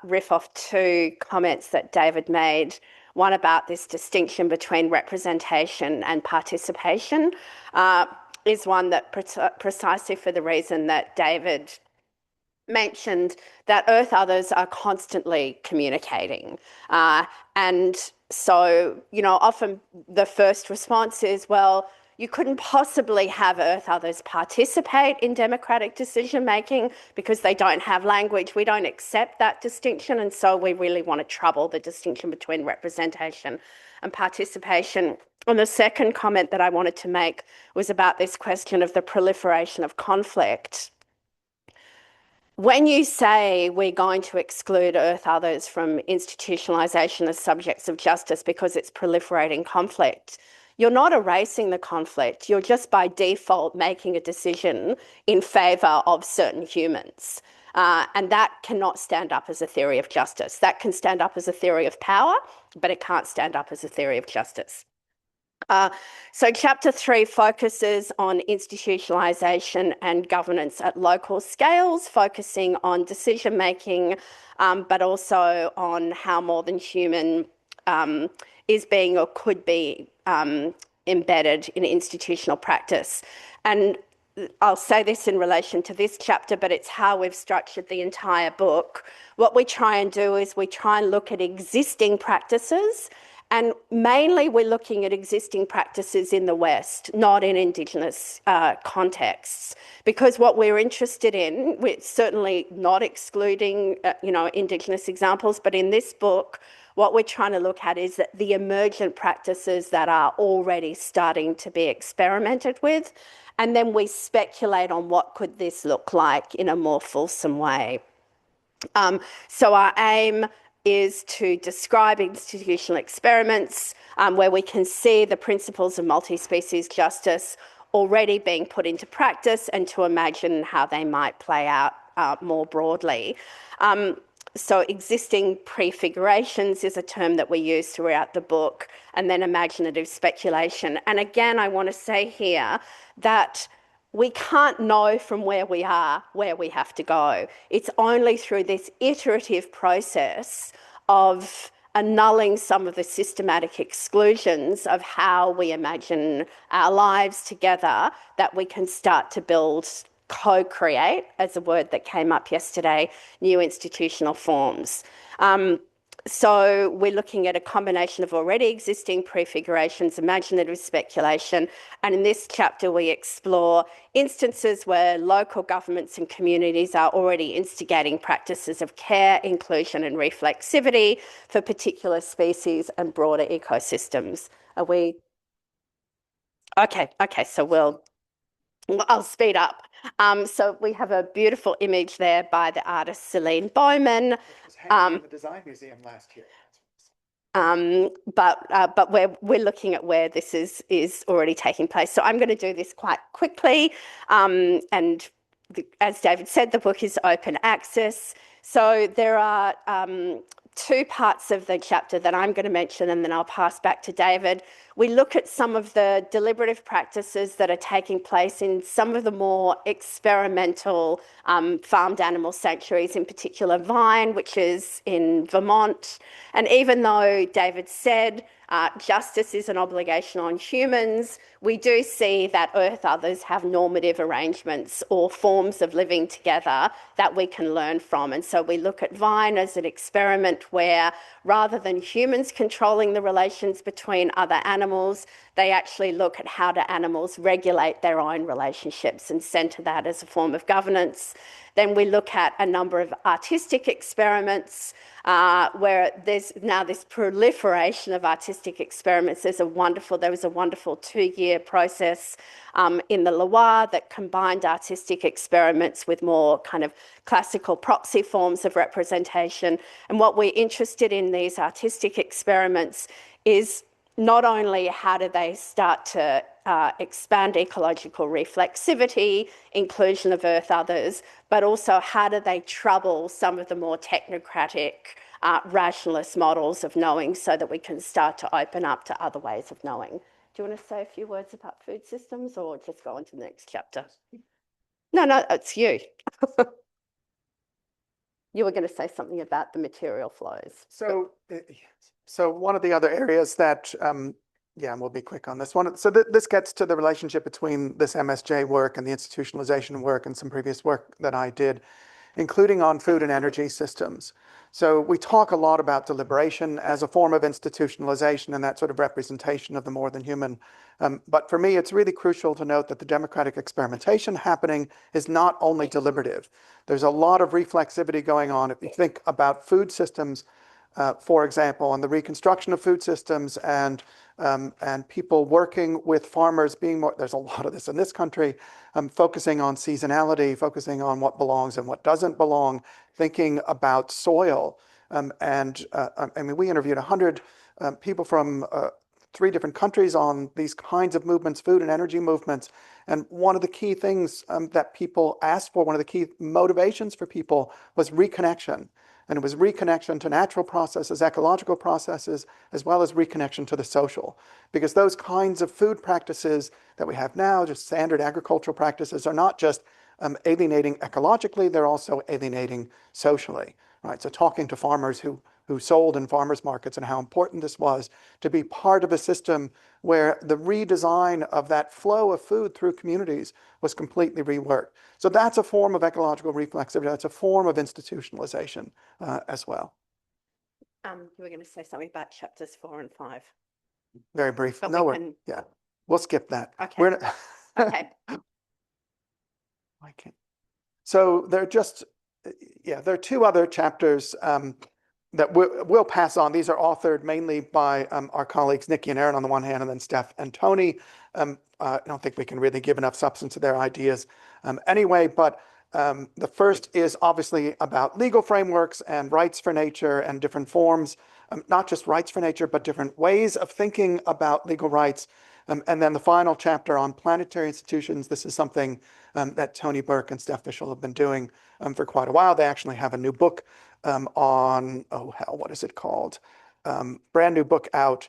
riff off 2 comments that David made. One about this distinction between representation and participation is one that precisely for the reason that David mentioned, that Earth others are constantly communicating. And so, often the first response is, well, you couldn't possibly have Earth others participate in democratic decision-making because they don't have language. We don't accept that distinction, and so we really want to trouble the distinction between representation and participation. And the second comment that I wanted to make was about this question of the proliferation of conflict. When you say we're going to exclude Earth others from institutionalization as subjects of justice because it's proliferating conflict, you're not erasing the conflict. You're just by default making a decision in favor of certain humans. And that cannot stand up as a theory of justice. That can stand up as a theory of power, but it can't stand up as a theory of justice. So chapter 3 focuses on institutionalization and governance at local scales, focusing on decision-making, but also on how more than human is being or could be embedded in institutional practice. And I'll say this in relation to this chapter, but it's how we've structured the entire book. What we try and do is we try and look at existing practices, and mainly we're looking at existing practices in the West, not in Indigenous contexts, because what we're interested in, we're certainly not excluding Indigenous examples, but in this book, what we're trying to look at is that the emergent practices that are already starting to be experimented with, and then we speculate on what could this look like in a more fulsome way. So our aim is to describe institutional experiments where we can see the principles of multi-species justice already being put into practice and to imagine how they might play out more broadly. So existing prefigurations is a term that we use throughout the book, and then imaginative speculation. And again, I want to say here that we can't know from where we are where we have to go. It's only through this iterative process of annulling some of the systematic exclusions of how we imagine our lives together, that we can start to build, co-create, as a word that came up yesterday, new institutional forms. So we're looking at a combination of already existing prefigurations, imaginative speculation, and in this chapter we explore instances where local governments and communities are already instigating practices of care, inclusion and reflexivity for particular species and broader ecosystems. Are we? Okay, so I'll speed up. So we have a beautiful image there by the artist Celine Bowman. It was hanging in the Design Museum last year. But we're looking at where this is already taking place. So I'm going to do this quite quickly. And as David said, the book is open access. So there are two parts of the chapter that I'm going to mention, and then I'll pass back to David. We look at some of the deliberative practices that are taking place in some of the more experimental farmed animal sanctuaries, in particular Vine, which is in Vermont. And even though David said justice is an obligation on humans, we do see that Earth others have normative arrangements or forms of living together that we can learn from. And so we look at Vine as an experiment where, rather than humans controlling the relations between other animals, they actually look at how do animals regulate their own relationships and centre that as a form of governance. Then we look at a number of artistic experiments where there's now this proliferation of artistic experiments. There was a wonderful 2-year process in the Loire that combined artistic experiments with more kind of classical proxy forms of representation. And what we're interested in these artistic experiments is not only how do they start to expand ecological reflexivity, inclusion of Earth others, but also how do they trouble some of the more technocratic rationalist models of knowing so that we can start to open up to other ways of knowing. Do you want to say a few words about food systems or just go on to the next chapter? No, it's you. You were going to say something about the material flows. So one of the other areas that, and we'll be quick on this one. So this gets to the relationship between this MSJ work and the institutionalization work and some previous work that I did, including on food and energy systems. So we talk a lot about deliberation as a form of institutionalization and that sort of representation of the more than human. But for me, it's really crucial to note that the democratic experimentation happening is not only deliberative. There's a lot of reflexivity going on. If you think about food systems, for example, and the reconstruction of food systems and people working with farmers being more, there's a lot of this in this country, focusing on seasonality, focusing on what belongs and what doesn't belong, thinking about soil. I mean, we interviewed 100 people from 3 different countries on these kinds of movements, food and energy movements. And one of the key things that people asked for, one of the key motivations for people was reconnection. And it was reconnection to natural processes, ecological processes, as well as reconnection to the social. Because those kinds of food practices that we have now, just standard agricultural practices, are not just alienating ecologically, they're also alienating socially. Right? So talking to farmers who sold in farmers markets and how important this was to be part of a system where the redesign of that flow of food through communities was completely reworked. So that's a form of ecological reflexivity. That's a form of institutionalization as well. You were going to say something about chapters 4 and 5. Very brief. But We'll skip that. Okay. Okay. I can't. So there are 2 other chapters that we'll pass on. These are authored mainly by our colleagues, Nikki and Aaron on the one hand, and then Steph and Tony. I don't think we can really give enough substance to their ideas anyway, but the first is obviously about legal frameworks and rights for nature and different forms, not just rights for nature, but different ways of thinking about legal rights. And then the final chapter on planetary institutions. This is something that Tony Burke and Steph Fishel have been doing for quite a while. They actually have a new book on, what is it called? Brand new book out.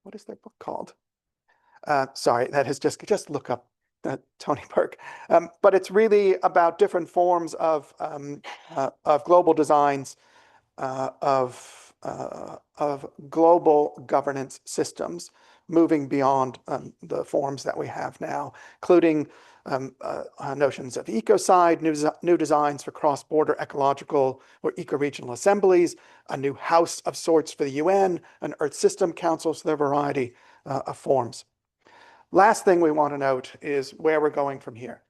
What is their book called? Sorry, that is just look up Tony Burke. But it's really about different forms of global designs of global governance systems, moving beyond the forms that we have now, including notions of ecocide, new designs for cross-border ecological or eco-regional assemblies, a new house of sorts for the UN, an Earth System Council, so there are a variety of forms. Last thing we want to note is where we're going from here.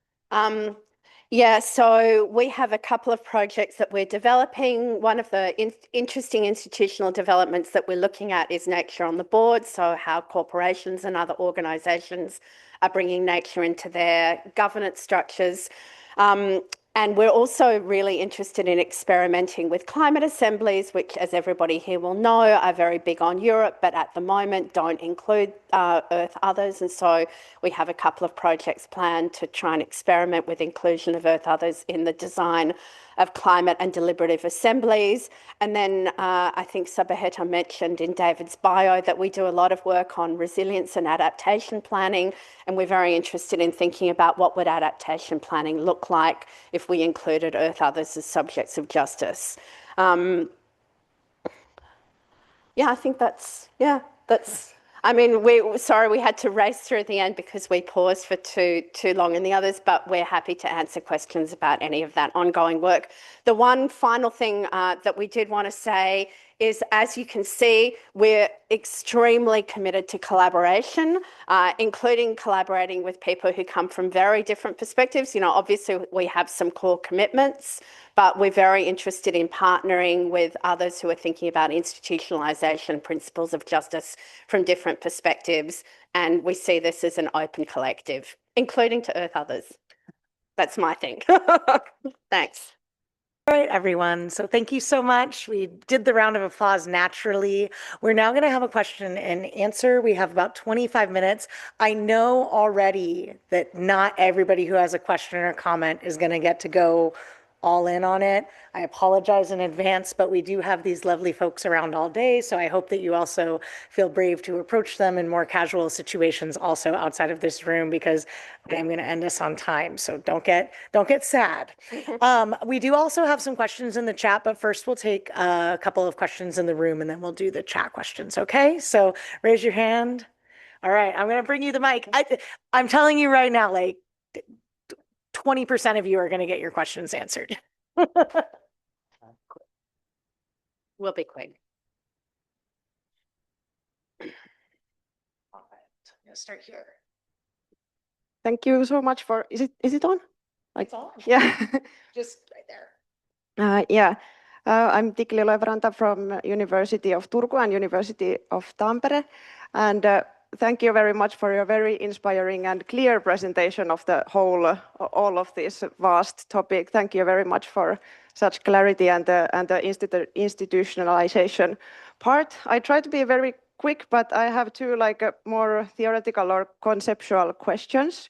Yeah, so we have a couple of projects that we're developing. One of the interesting institutional developments that we're looking at is nature on the board, so how corporations and other organisations are bringing nature into their governance structures. And we're also really interested in experimenting with climate assemblies, which, as everybody here will know, are very big on Europe, but at the moment don't include Earth Others. And so we have a couple of projects planned to try and experiment with inclusion of Earth Others in the design of climate and deliberative assemblies. And then I think Sabaheta mentioned in David's bio that we do a lot of work on resilience and adaptation planning, and we're very interested in thinking about what would adaptation planning look like if we included Earth Others as subjects of justice. Yeah, I think that's. I mean, sorry we had to race through at the end because we paused for too long in the others, but we're happy to answer questions about any of that ongoing work. The one final thing that we did want to say is, as you can see, we're extremely committed to collaboration, including collaborating with people who come from very different perspectives. You know, obviously we have some core commitments, but we're very interested in partnering with others who are thinking about institutionalization, principles of justice from different perspectives. And we see this as an open collective, including to Earth Others. That's my thing. Thanks. All right, everyone. So thank you so much. We did the round of applause naturally. We're now going to have a question and answer. We have about 25 minutes. I know already that not everybody who has a question or comment is going to get to go all in on it. I apologize in advance, but we do have these lovely folks around all day, so I hope that you also feel brave to approach them in more casual situations also outside of this room, because I'm going to end us on time, so don't get sad. We do also have some questions in the chat, but first we'll take a couple of questions in the room and then we'll do the chat questions, okay? So raise your hand. All right, I'm going to bring you the mic. I'm telling you right now, like, 20% of you are going to get your questions answered. We'll be quick. All right, I'm going to start here. Thank you so much for, is it on? Like, It's on. Yeah. Just right there. Yeah. I'm Tikli Loevranta from University of Turku and University of Tampere. And thank you very much for your very inspiring and clear presentation of the whole, all of this vast topic. Thank you very much for such clarity and the institutionalization part. I try to be very quick, but I have two more theoretical or conceptual questions.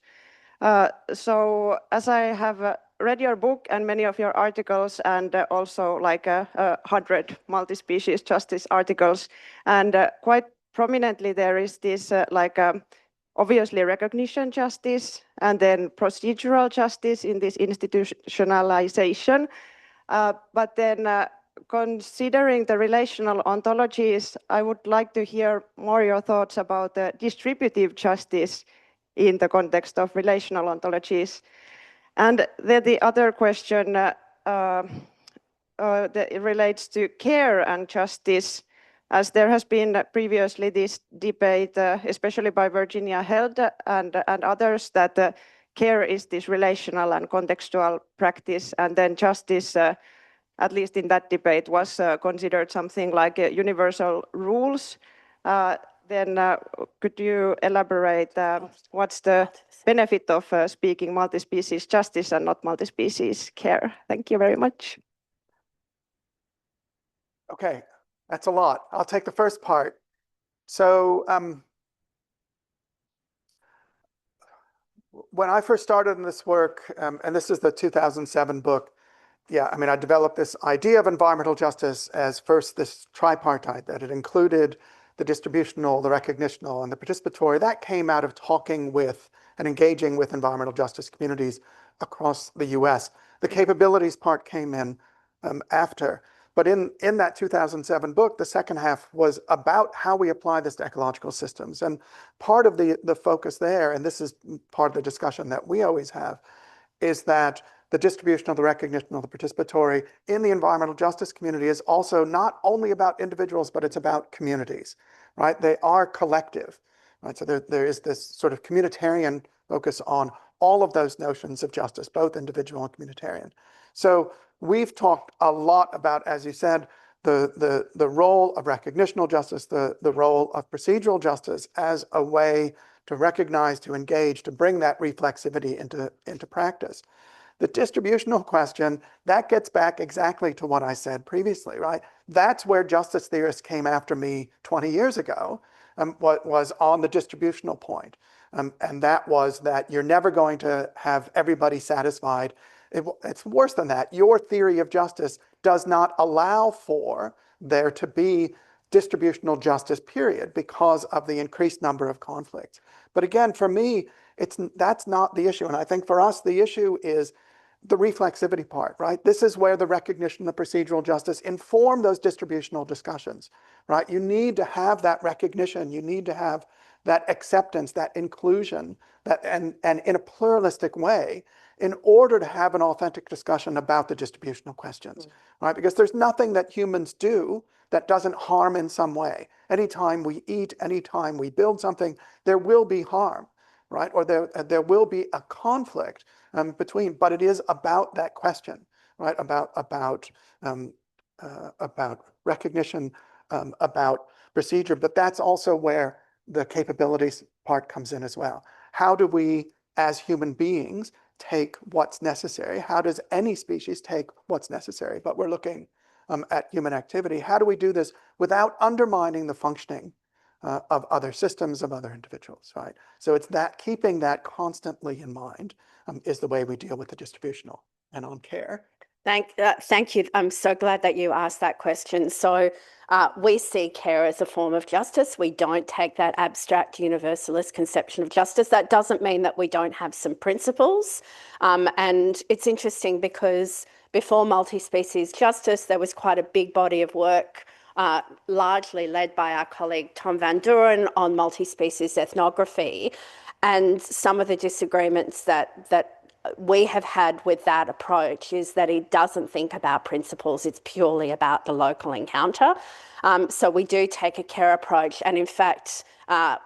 So as I have read your book and many of your articles, and also 100 multi-species justice articles, and quite prominently there is this obviously recognition justice and then procedural justice in this institutionalization. But then considering the relational ontologies, I would like to hear more your thoughts about the distributive justice in the context of relational ontologies. And then the other question that relates to care and justice, as there has been previously this debate, especially by Virginia Held and others, that care is this relational and contextual practice, and then justice, at least in that debate, was considered something like universal rules. Then could you elaborate what's the benefit of speaking multi-species justice and not multi-species care? Thank you very much. Okay, that's a lot. I'll take the first part. So when I first started in this work, and this is the 2007 book, yeah, I mean, I developed this idea of environmental justice as first this tripartite, that it included the distributional, the recognitional, and the participatory. That came out of talking with and engaging with environmental justice communities across the US. The capabilities part came in after. But in that 2007 book, the second half was about how we apply this to ecological systems. And part of the focus there, and this is part of the discussion that we always have, is that the distribution of the recognition of the participatory in the environmental justice community is also not only about individuals, but it's about communities, right? They are collective, right? So there is this sort of communitarian focus on all of those notions of justice, both individual and communitarian. So we've talked a lot about, as you said, the role of recognitional justice, the role of procedural justice as a way to recognize, to engage, to bring that reflexivity into practice. The distributional question, that gets back exactly to what I said previously, right? That's where justice theorists came after me 20 years ago, what was on the distributional point. And that was that you're never going to have everybody satisfied. It's worse than that. Your theory of justice does not allow for there to be distributional justice, period, because of the increased number of conflicts. But again, for me, that's not the issue. And I think for us, the issue is the reflexivity part, right? This is where the recognition of procedural justice inform those distributional discussions, right? You need to have that recognition. You need to have that acceptance, that inclusion, and in a pluralistic way, in order to have an authentic discussion about the distributional questions, right? Because there's nothing that humans do that doesn't harm in some way. Anytime we eat, anytime we build something, there will be harm, right? Or there will be a conflict between, but it is about that question, right? About recognition, about procedure, but that's also where the capabilities part comes in as well. How do we, as human beings, take what's necessary? How does any species take what's necessary? But we're looking at human activity. How do we do this without undermining the functioning of other systems, of other individuals, right? So it's that keeping that constantly in mind is the way we deal with the distributional. And on care. Thank you. I'm so glad that you asked that question. So we see care as a form of justice. We don't take that abstract universalist conception of justice. That doesn't mean that we don't have some principles. And it's interesting because before multi-species justice, there was quite a big body of work largely led by our colleague Tom Van Duren on multi-species ethnography. And some of the disagreements that we have had with that approach is that it doesn't think about principles. It's purely about the local encounter. So we do take a care approach. And in fact,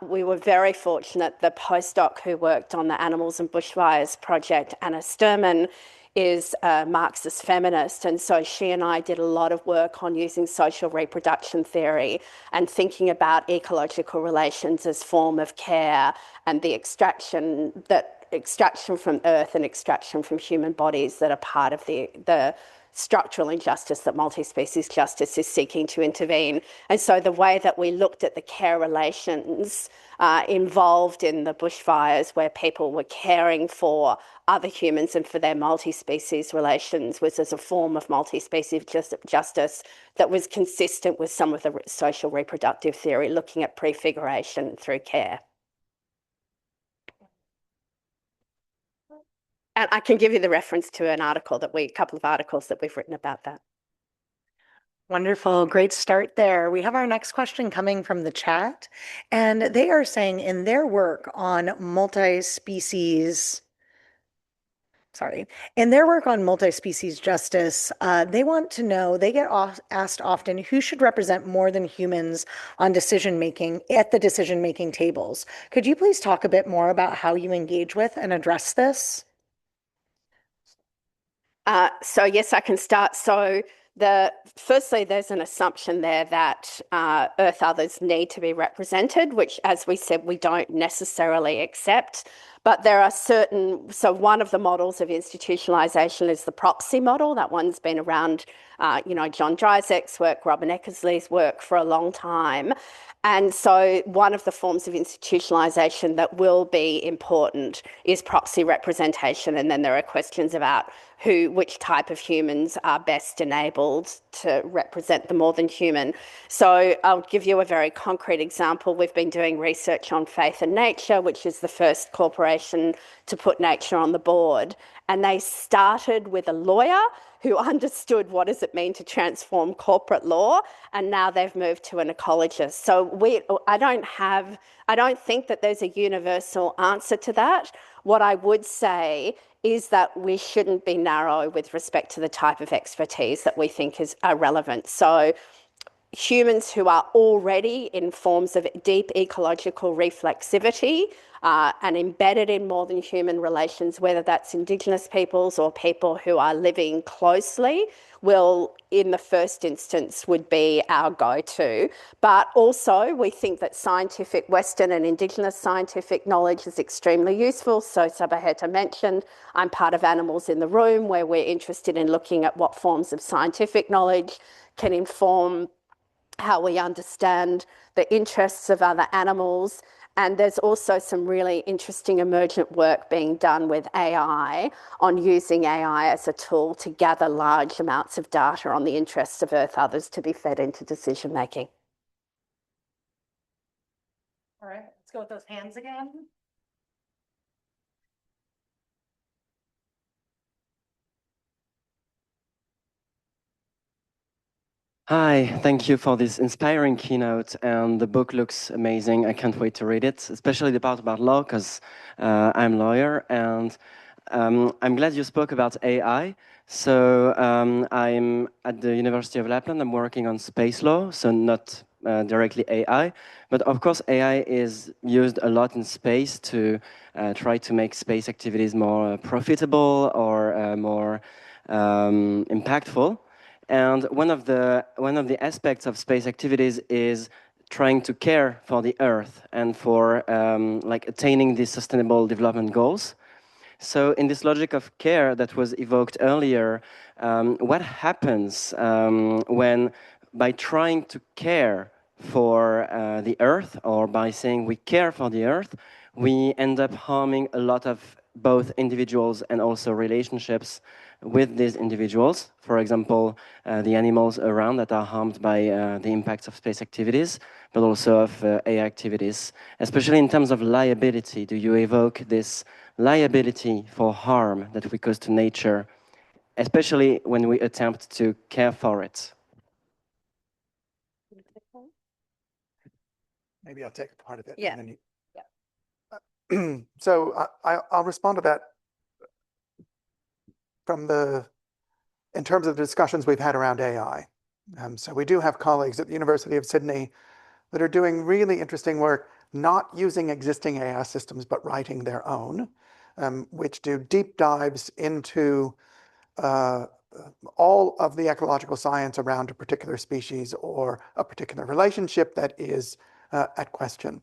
we were very fortunate. The postdoc who worked on the Animals and Bushfires project, Anna Sturman, is a Marxist feminist. And so she and I did a lot of work on using social reproduction theory and thinking about ecological relations as form of care and the extraction from earth and extraction from human bodies that are part of the structural injustice that multi-species justice is seeking to intervene. And so the way that we looked at the care relations involved in the bushfires, where people were caring for other humans and for their multi-species relations, was as a form of multi-species justice that was consistent with some of the social reproductive theory, looking at prefiguration through care. And I can give you the reference to a couple of articles that we've written about that. Wonderful. Great start there. We have our next question coming from the chat, and they are saying in their work on multispecies justice, they want to know, they get asked often, who should represent more than humans on decision-making at the decision-making tables? Could you please talk a bit more about how you engage with and address this? So yes, I can start. So firstly, there's an assumption there that Earth others need to be represented, which, as we said, we don't necessarily accept. But there are so one of the models of institutionalization is the proxy model. That one's been around, John Drysek's work, Robin Eckersley's work for a long time. And so one of the forms of institutionalization that will be important is proxy representation. And then there are questions about which type of humans are best enabled to represent the more than human. So I'll give you a very concrete example. We've been doing research on faith and nature, which is the first corporation legislation to put nature on the board. And they started with a lawyer who understood what does it mean to transform corporate law, and now they've moved to an ecologist. So I don't think that there's a universal answer to that. What I would say is that we shouldn't be narrow with respect to the type of expertise that we think are relevant. So humans who are already in forms of deep ecological reflexivity and embedded in more than human relations, whether that's Indigenous peoples or people who are living closely, will, in the first instance, would be our go-to. But also, we think that scientific Western and Indigenous scientific knowledge is extremely useful. So Sabaheta mentioned, I'm part of Animals in the Room, where we're interested in looking at what forms of scientific knowledge can inform how we understand the interests of other animals. And there's also some really interesting emergent work being done with AI on using AI as a tool to gather large amounts of data on the interests of Earth others to be fed into decision making. All right, let's go with those hands again. Hi, thank you for this inspiring keynote, and the book looks amazing. I can't wait to read it, especially the part about law, because I'm a lawyer, and I'm glad you spoke about AI. So I'm at the University of Lapland. I'm working on space law, so not directly AI, but of course AI is used a lot in space to try to make space activities more profitable or more impactful. And one of the aspects of space activities is trying to care for the Earth and for like attaining the Sustainable Development Goals. So in this logic of care that was evoked earlier, what happens when, by trying to care for the Earth, or by saying we care for the Earth, we end up harming a lot of both individuals and also relationships with these individuals. For example, the animals around that are harmed by the impacts of space activities, but also of AI activities, especially in terms of liability. Do you evoke this liability for harm that we cause to nature, especially when we attempt to care for it? Maybe I'll take a part of it. Yeah. And then so I'll respond to that in terms of the discussions we've had around AI. So we do have colleagues at the University of Sydney that are doing really interesting work, not using existing AI systems, but writing their own, which do deep dives into all of the ecological science around a particular species or a particular relationship that is at question.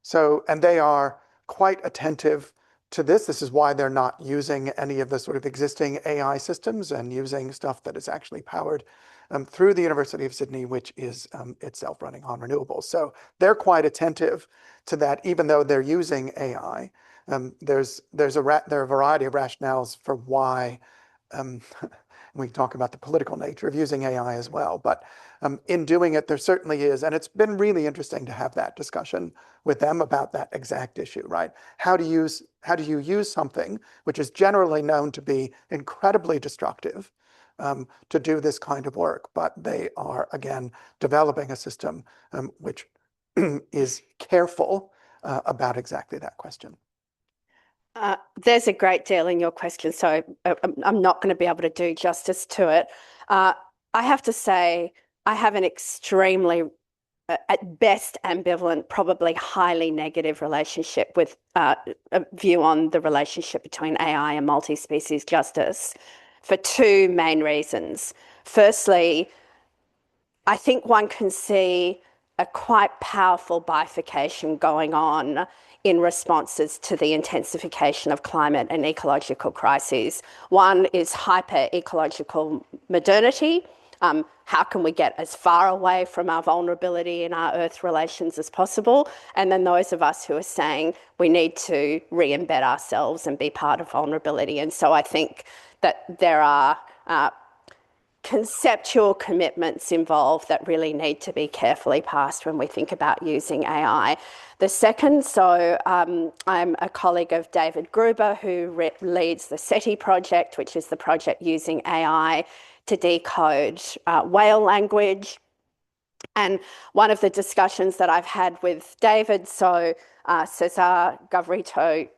So, and they are quite attentive to this. This is why they're not using any of the sort of existing AI systems and using stuff that is actually powered through the University of Sydney, which is itself running on renewables. So they're quite attentive to that, even though they're using AI. There are a variety of rationales for why. We talk about the political nature of using AI as well, but in doing it, there certainly is, and it's been really interesting to have that discussion with them about that exact issue, right? How do you use something which is generally known to be incredibly destructive to do this kind of work, but they are again developing a system which is careful about exactly that question. There's a great deal in your question, so I'm not going to be able to do justice to it. I have to say, I have an extremely, at best, ambivalent, probably highly negative relationship with a view on the relationship between AI and multi-species justice for two main reasons. Firstly, I think one can see a quite powerful bifurcation going on in responses to the intensification of climate and ecological crises. One is hyper-ecological modernity. How can we get as far away from our vulnerability in our Earth relations as possible? And then those of us who are saying we need to re-embed ourselves and be part of vulnerability. And so I think that there are conceptual commitments involved that really need to be carefully passed when we think about using AI. The second, I'm a colleague of David Gruber, who leads the SETI project, which is the project using AI to decode whale language. And one of the discussions that I've had with David, Cesar Gavrito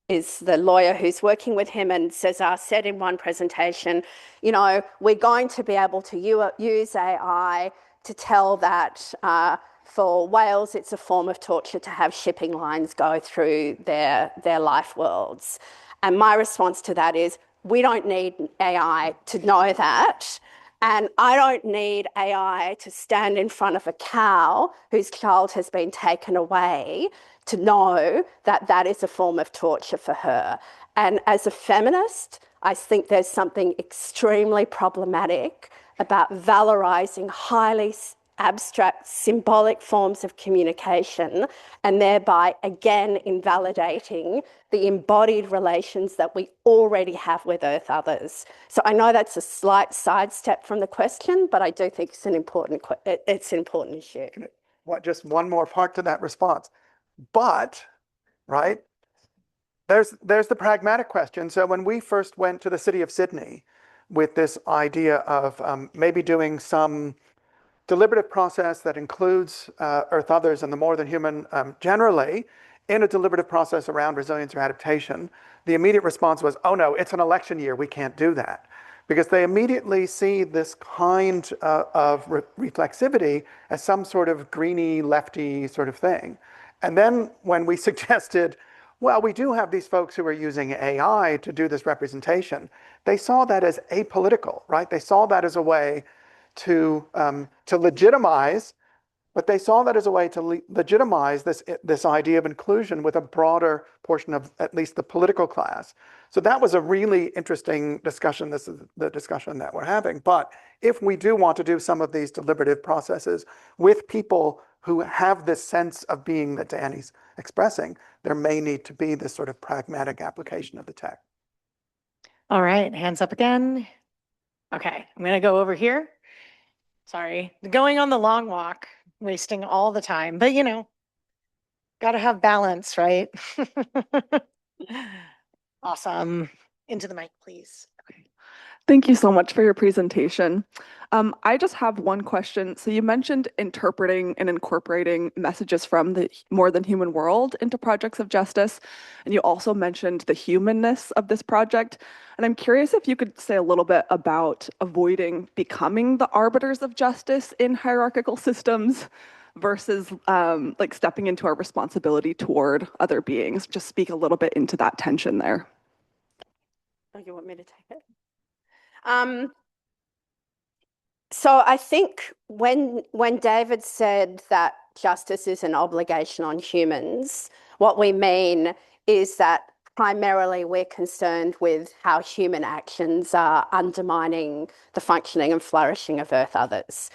is the lawyer who's working with him, and Cesar said in one presentation, you know, we're going to be able to use AI to tell that for whales, it's a form of torture to have shipping lines go through their life worlds. And my response to that is, we don't need AI to know that. And I don't need AI to stand in front of a cow whose child has been taken away to know that that is a form of torture for her. And as a feminist, I think there's something extremely problematic about valorizing highly abstract symbolic forms of communication and thereby again invalidating the embodied relations that we already have with Earth others. So I know that's a slight sidestep from the question, but I do think it's an important issue. Just one more part to that response. But, right, there's the pragmatic question. So when we first went to the city of Sydney with this idea of maybe doing some deliberative process that includes Earth others and the more than human generally in a deliberative process around resilience or adaptation, the immediate response was, oh no, it's an election year, we can't do that. Because they immediately see this kind of reflexivity as some sort of greeny, lefty sort of thing. And then when we suggested, well, we do have these folks who are using AI to do this representation, they saw that as apolitical, right? They saw that as a way to legitimize, but they saw that as a way to legitimize this idea of inclusion with a broader portion of at least the political class. So that was a really interesting discussion. This is the discussion that we're having. But if we do want to do some of these deliberative processes with people who have this sense of being that Dany's expressing, there may need to be this sort of pragmatic application of the tech. All right, hands up again. Okay, I'm going to go over here. Sorry, going on the long walk, wasting all the time, but you know, got to have balance, right? Awesome. Into the mic, please. Okay. Thank you so much for your presentation. I just have one question. So you mentioned interpreting and incorporating messages from the more than human world into projects of justice. And you also mentioned the humanness of this project. And I'm curious if you could say a little bit about avoiding becoming the arbiters of justice in hierarchical systems versus like stepping into our responsibility toward other beings. Just speak a little bit into that tension there. Oh, you want me to take it? So I think when David said that justice is an obligation on humans, what we mean is that primarily we're concerned with how human actions are undermining the functioning and flourishing of Earth others.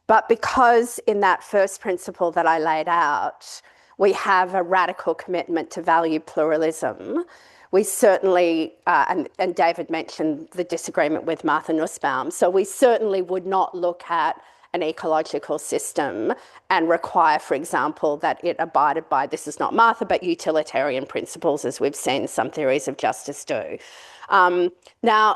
But because in that first principle that I laid out, we have a radical commitment to value pluralism, we certainly, and David mentioned the disagreement with Martha Nussbaum, so we certainly would not look at an ecological system and require, for example, that it abided by, this is not Martha, but utilitarian principles, as we've seen some theories of justice do. Now,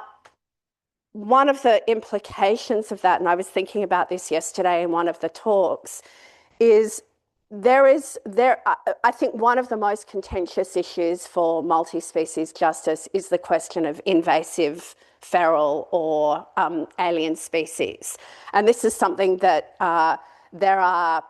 one of the implications of that, and I was thinking about this yesterday in one of the talks, is I think one of the most contentious issues for multi-species justice is the question of invasive, feral, or alien species. And this is something that there are,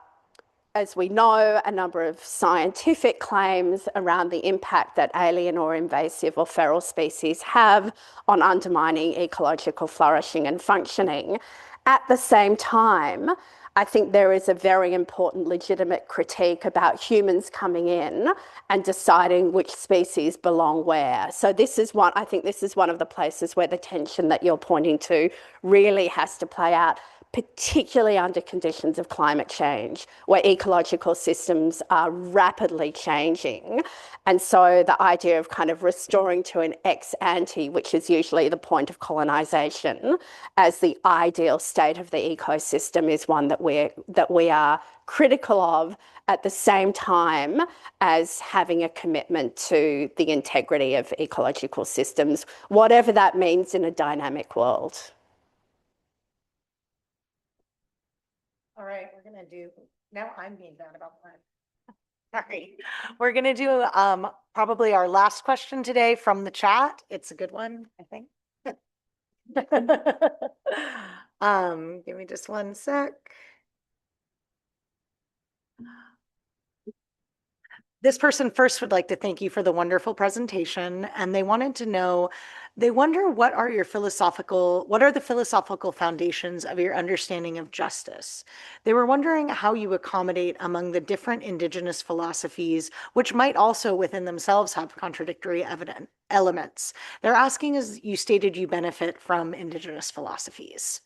as we know, a number of scientific claims around the impact that alien or invasive or feral species have on undermining ecological flourishing and functioning. At the same time, I think there is a very important legitimate critique about humans coming in and deciding which species belong where. So I think this is one of the places where the tension that you're pointing to really has to play out, particularly under conditions of climate change, where ecological systems are rapidly changing. And so the idea of kind of restoring to an ex ante, which is usually the point of colonization, as the ideal state of the ecosystem is one that we are critical of, at the same time as having a commitment to the integrity of ecological systems, whatever that means in a dynamic world. All right, we're gonna do, now I'm being bad about that. Sorry. We're gonna do probably our last question today from the chat. It's a good one, I think. Give me just one sec. This person first would like to thank you for the wonderful presentation, and they wanted to know, they wonder what are the philosophical foundations of your understanding of justice? They were wondering how you accommodate among the different indigenous philosophies, which might also within themselves have contradictory elements. They're asking, as you stated, you benefit from indigenous philosophies.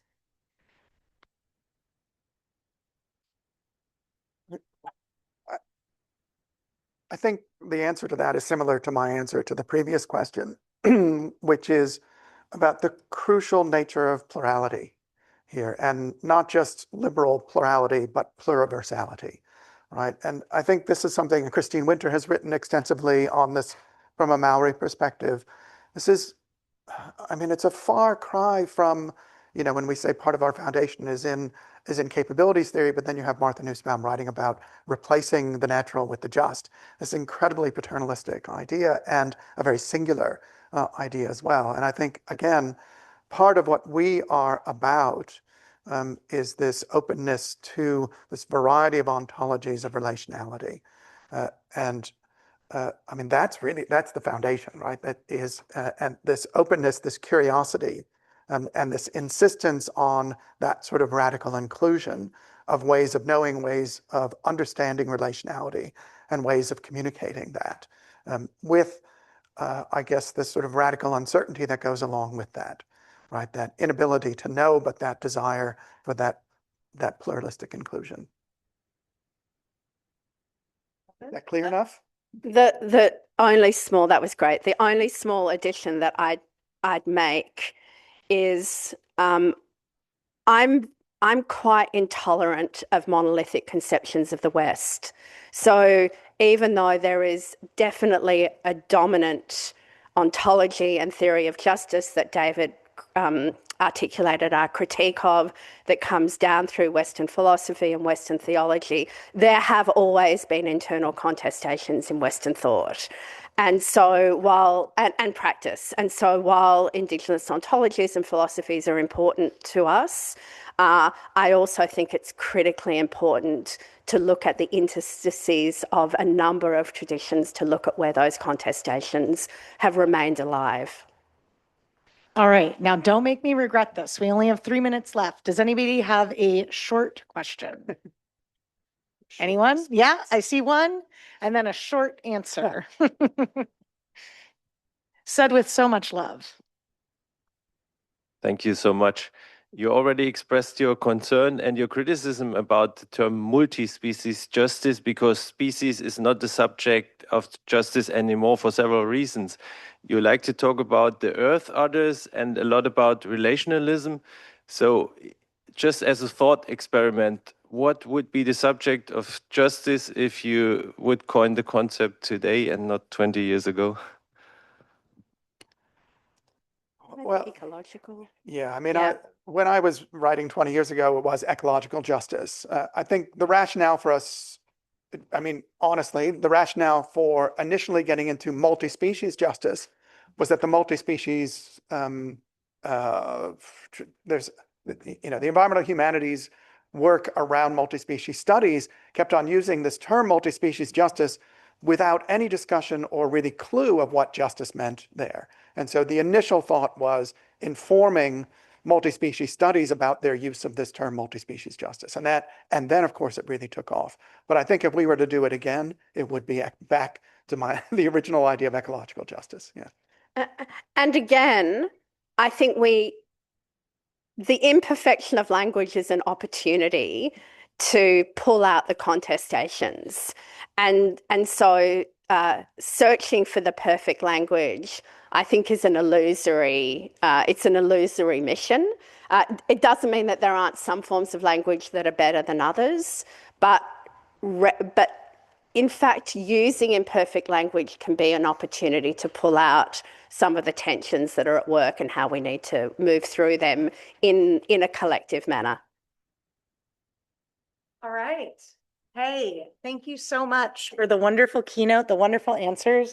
I think the answer to that is similar to my answer to the previous question, which is about the crucial nature of plurality here, and not just liberal plurality, but pluriversality, right? And I think this is something Christine Winter has written extensively on this from a Maori perspective. This is, I mean, it's a far cry from, you know, when we say part of our foundation is in capabilities theory, but then you have Martha Nussbaum writing about replacing the natural with the just. This incredibly paternalistic idea and a very singular idea as well. And I think, again, part of what we are about is this openness to this variety of ontologies of relationality. I mean, that's the foundation, right? That is, and this openness, this curiosity, and this insistence on that sort of radical inclusion of ways of knowing, ways of understanding relationality, and ways of communicating that with, I guess, this sort of radical uncertainty that goes along with that, right? That inability to know, but that desire for that pluralistic inclusion. Is that clear enough? That was great. The only small addition that I'd make is I'm quite intolerant of monolithic conceptions of the West. So even though there is definitely a dominant ontology and theory of justice that David articulated our critique of, that comes down through Western philosophy and Western theology, there have always been internal contestations in Western thought. And so and practice. And so while Indigenous ontologies and philosophies are important to us, I also think it's critically important to look at the interstices of a number of traditions, to look at where those contestations have remained alive. All right, now don't make me regret this. We only have 3 minutes left. Does anybody have a short question? Anyone? Yeah, I see one, and then a short answer. Said with so much love. Thank you so much. You already expressed your concern and your criticism about the term multi-species justice, because species is not the subject of justice anymore for several reasons. You like to talk about the earth others and a lot about relationalism. So just as a thought experiment, what would be the subject of justice if you would coin the concept today and not 20 years ago? Well, ecological. Yeah, I mean, Yeah. when I was writing 20 years ago, it was ecological justice. I think the rationale for us, I mean, honestly, the rationale for initially getting into multi-species justice was that the multi-species, there's, you know, the environmental humanities work around multi-species studies kept on using this term multi-species justice without any discussion or really clue of what justice meant there. And so the initial thought was informing multi-species studies about their use of this term multi-species justice. And then of course it really took off. But I think if we were to do it again, it would be back to the original idea of ecological justice. Yeah. And again, I think we the imperfection of language is an opportunity to pull out the contestations. And so searching for the perfect language, I think, is an illusory mission. It doesn't mean that there aren't some forms of language that are better than others, but in fact, using imperfect language can be an opportunity to pull out some of the tensions that are at work and how we need to move through them in a collective manner. All right. Hey, thank you so much for the wonderful keynote, the wonderful answers.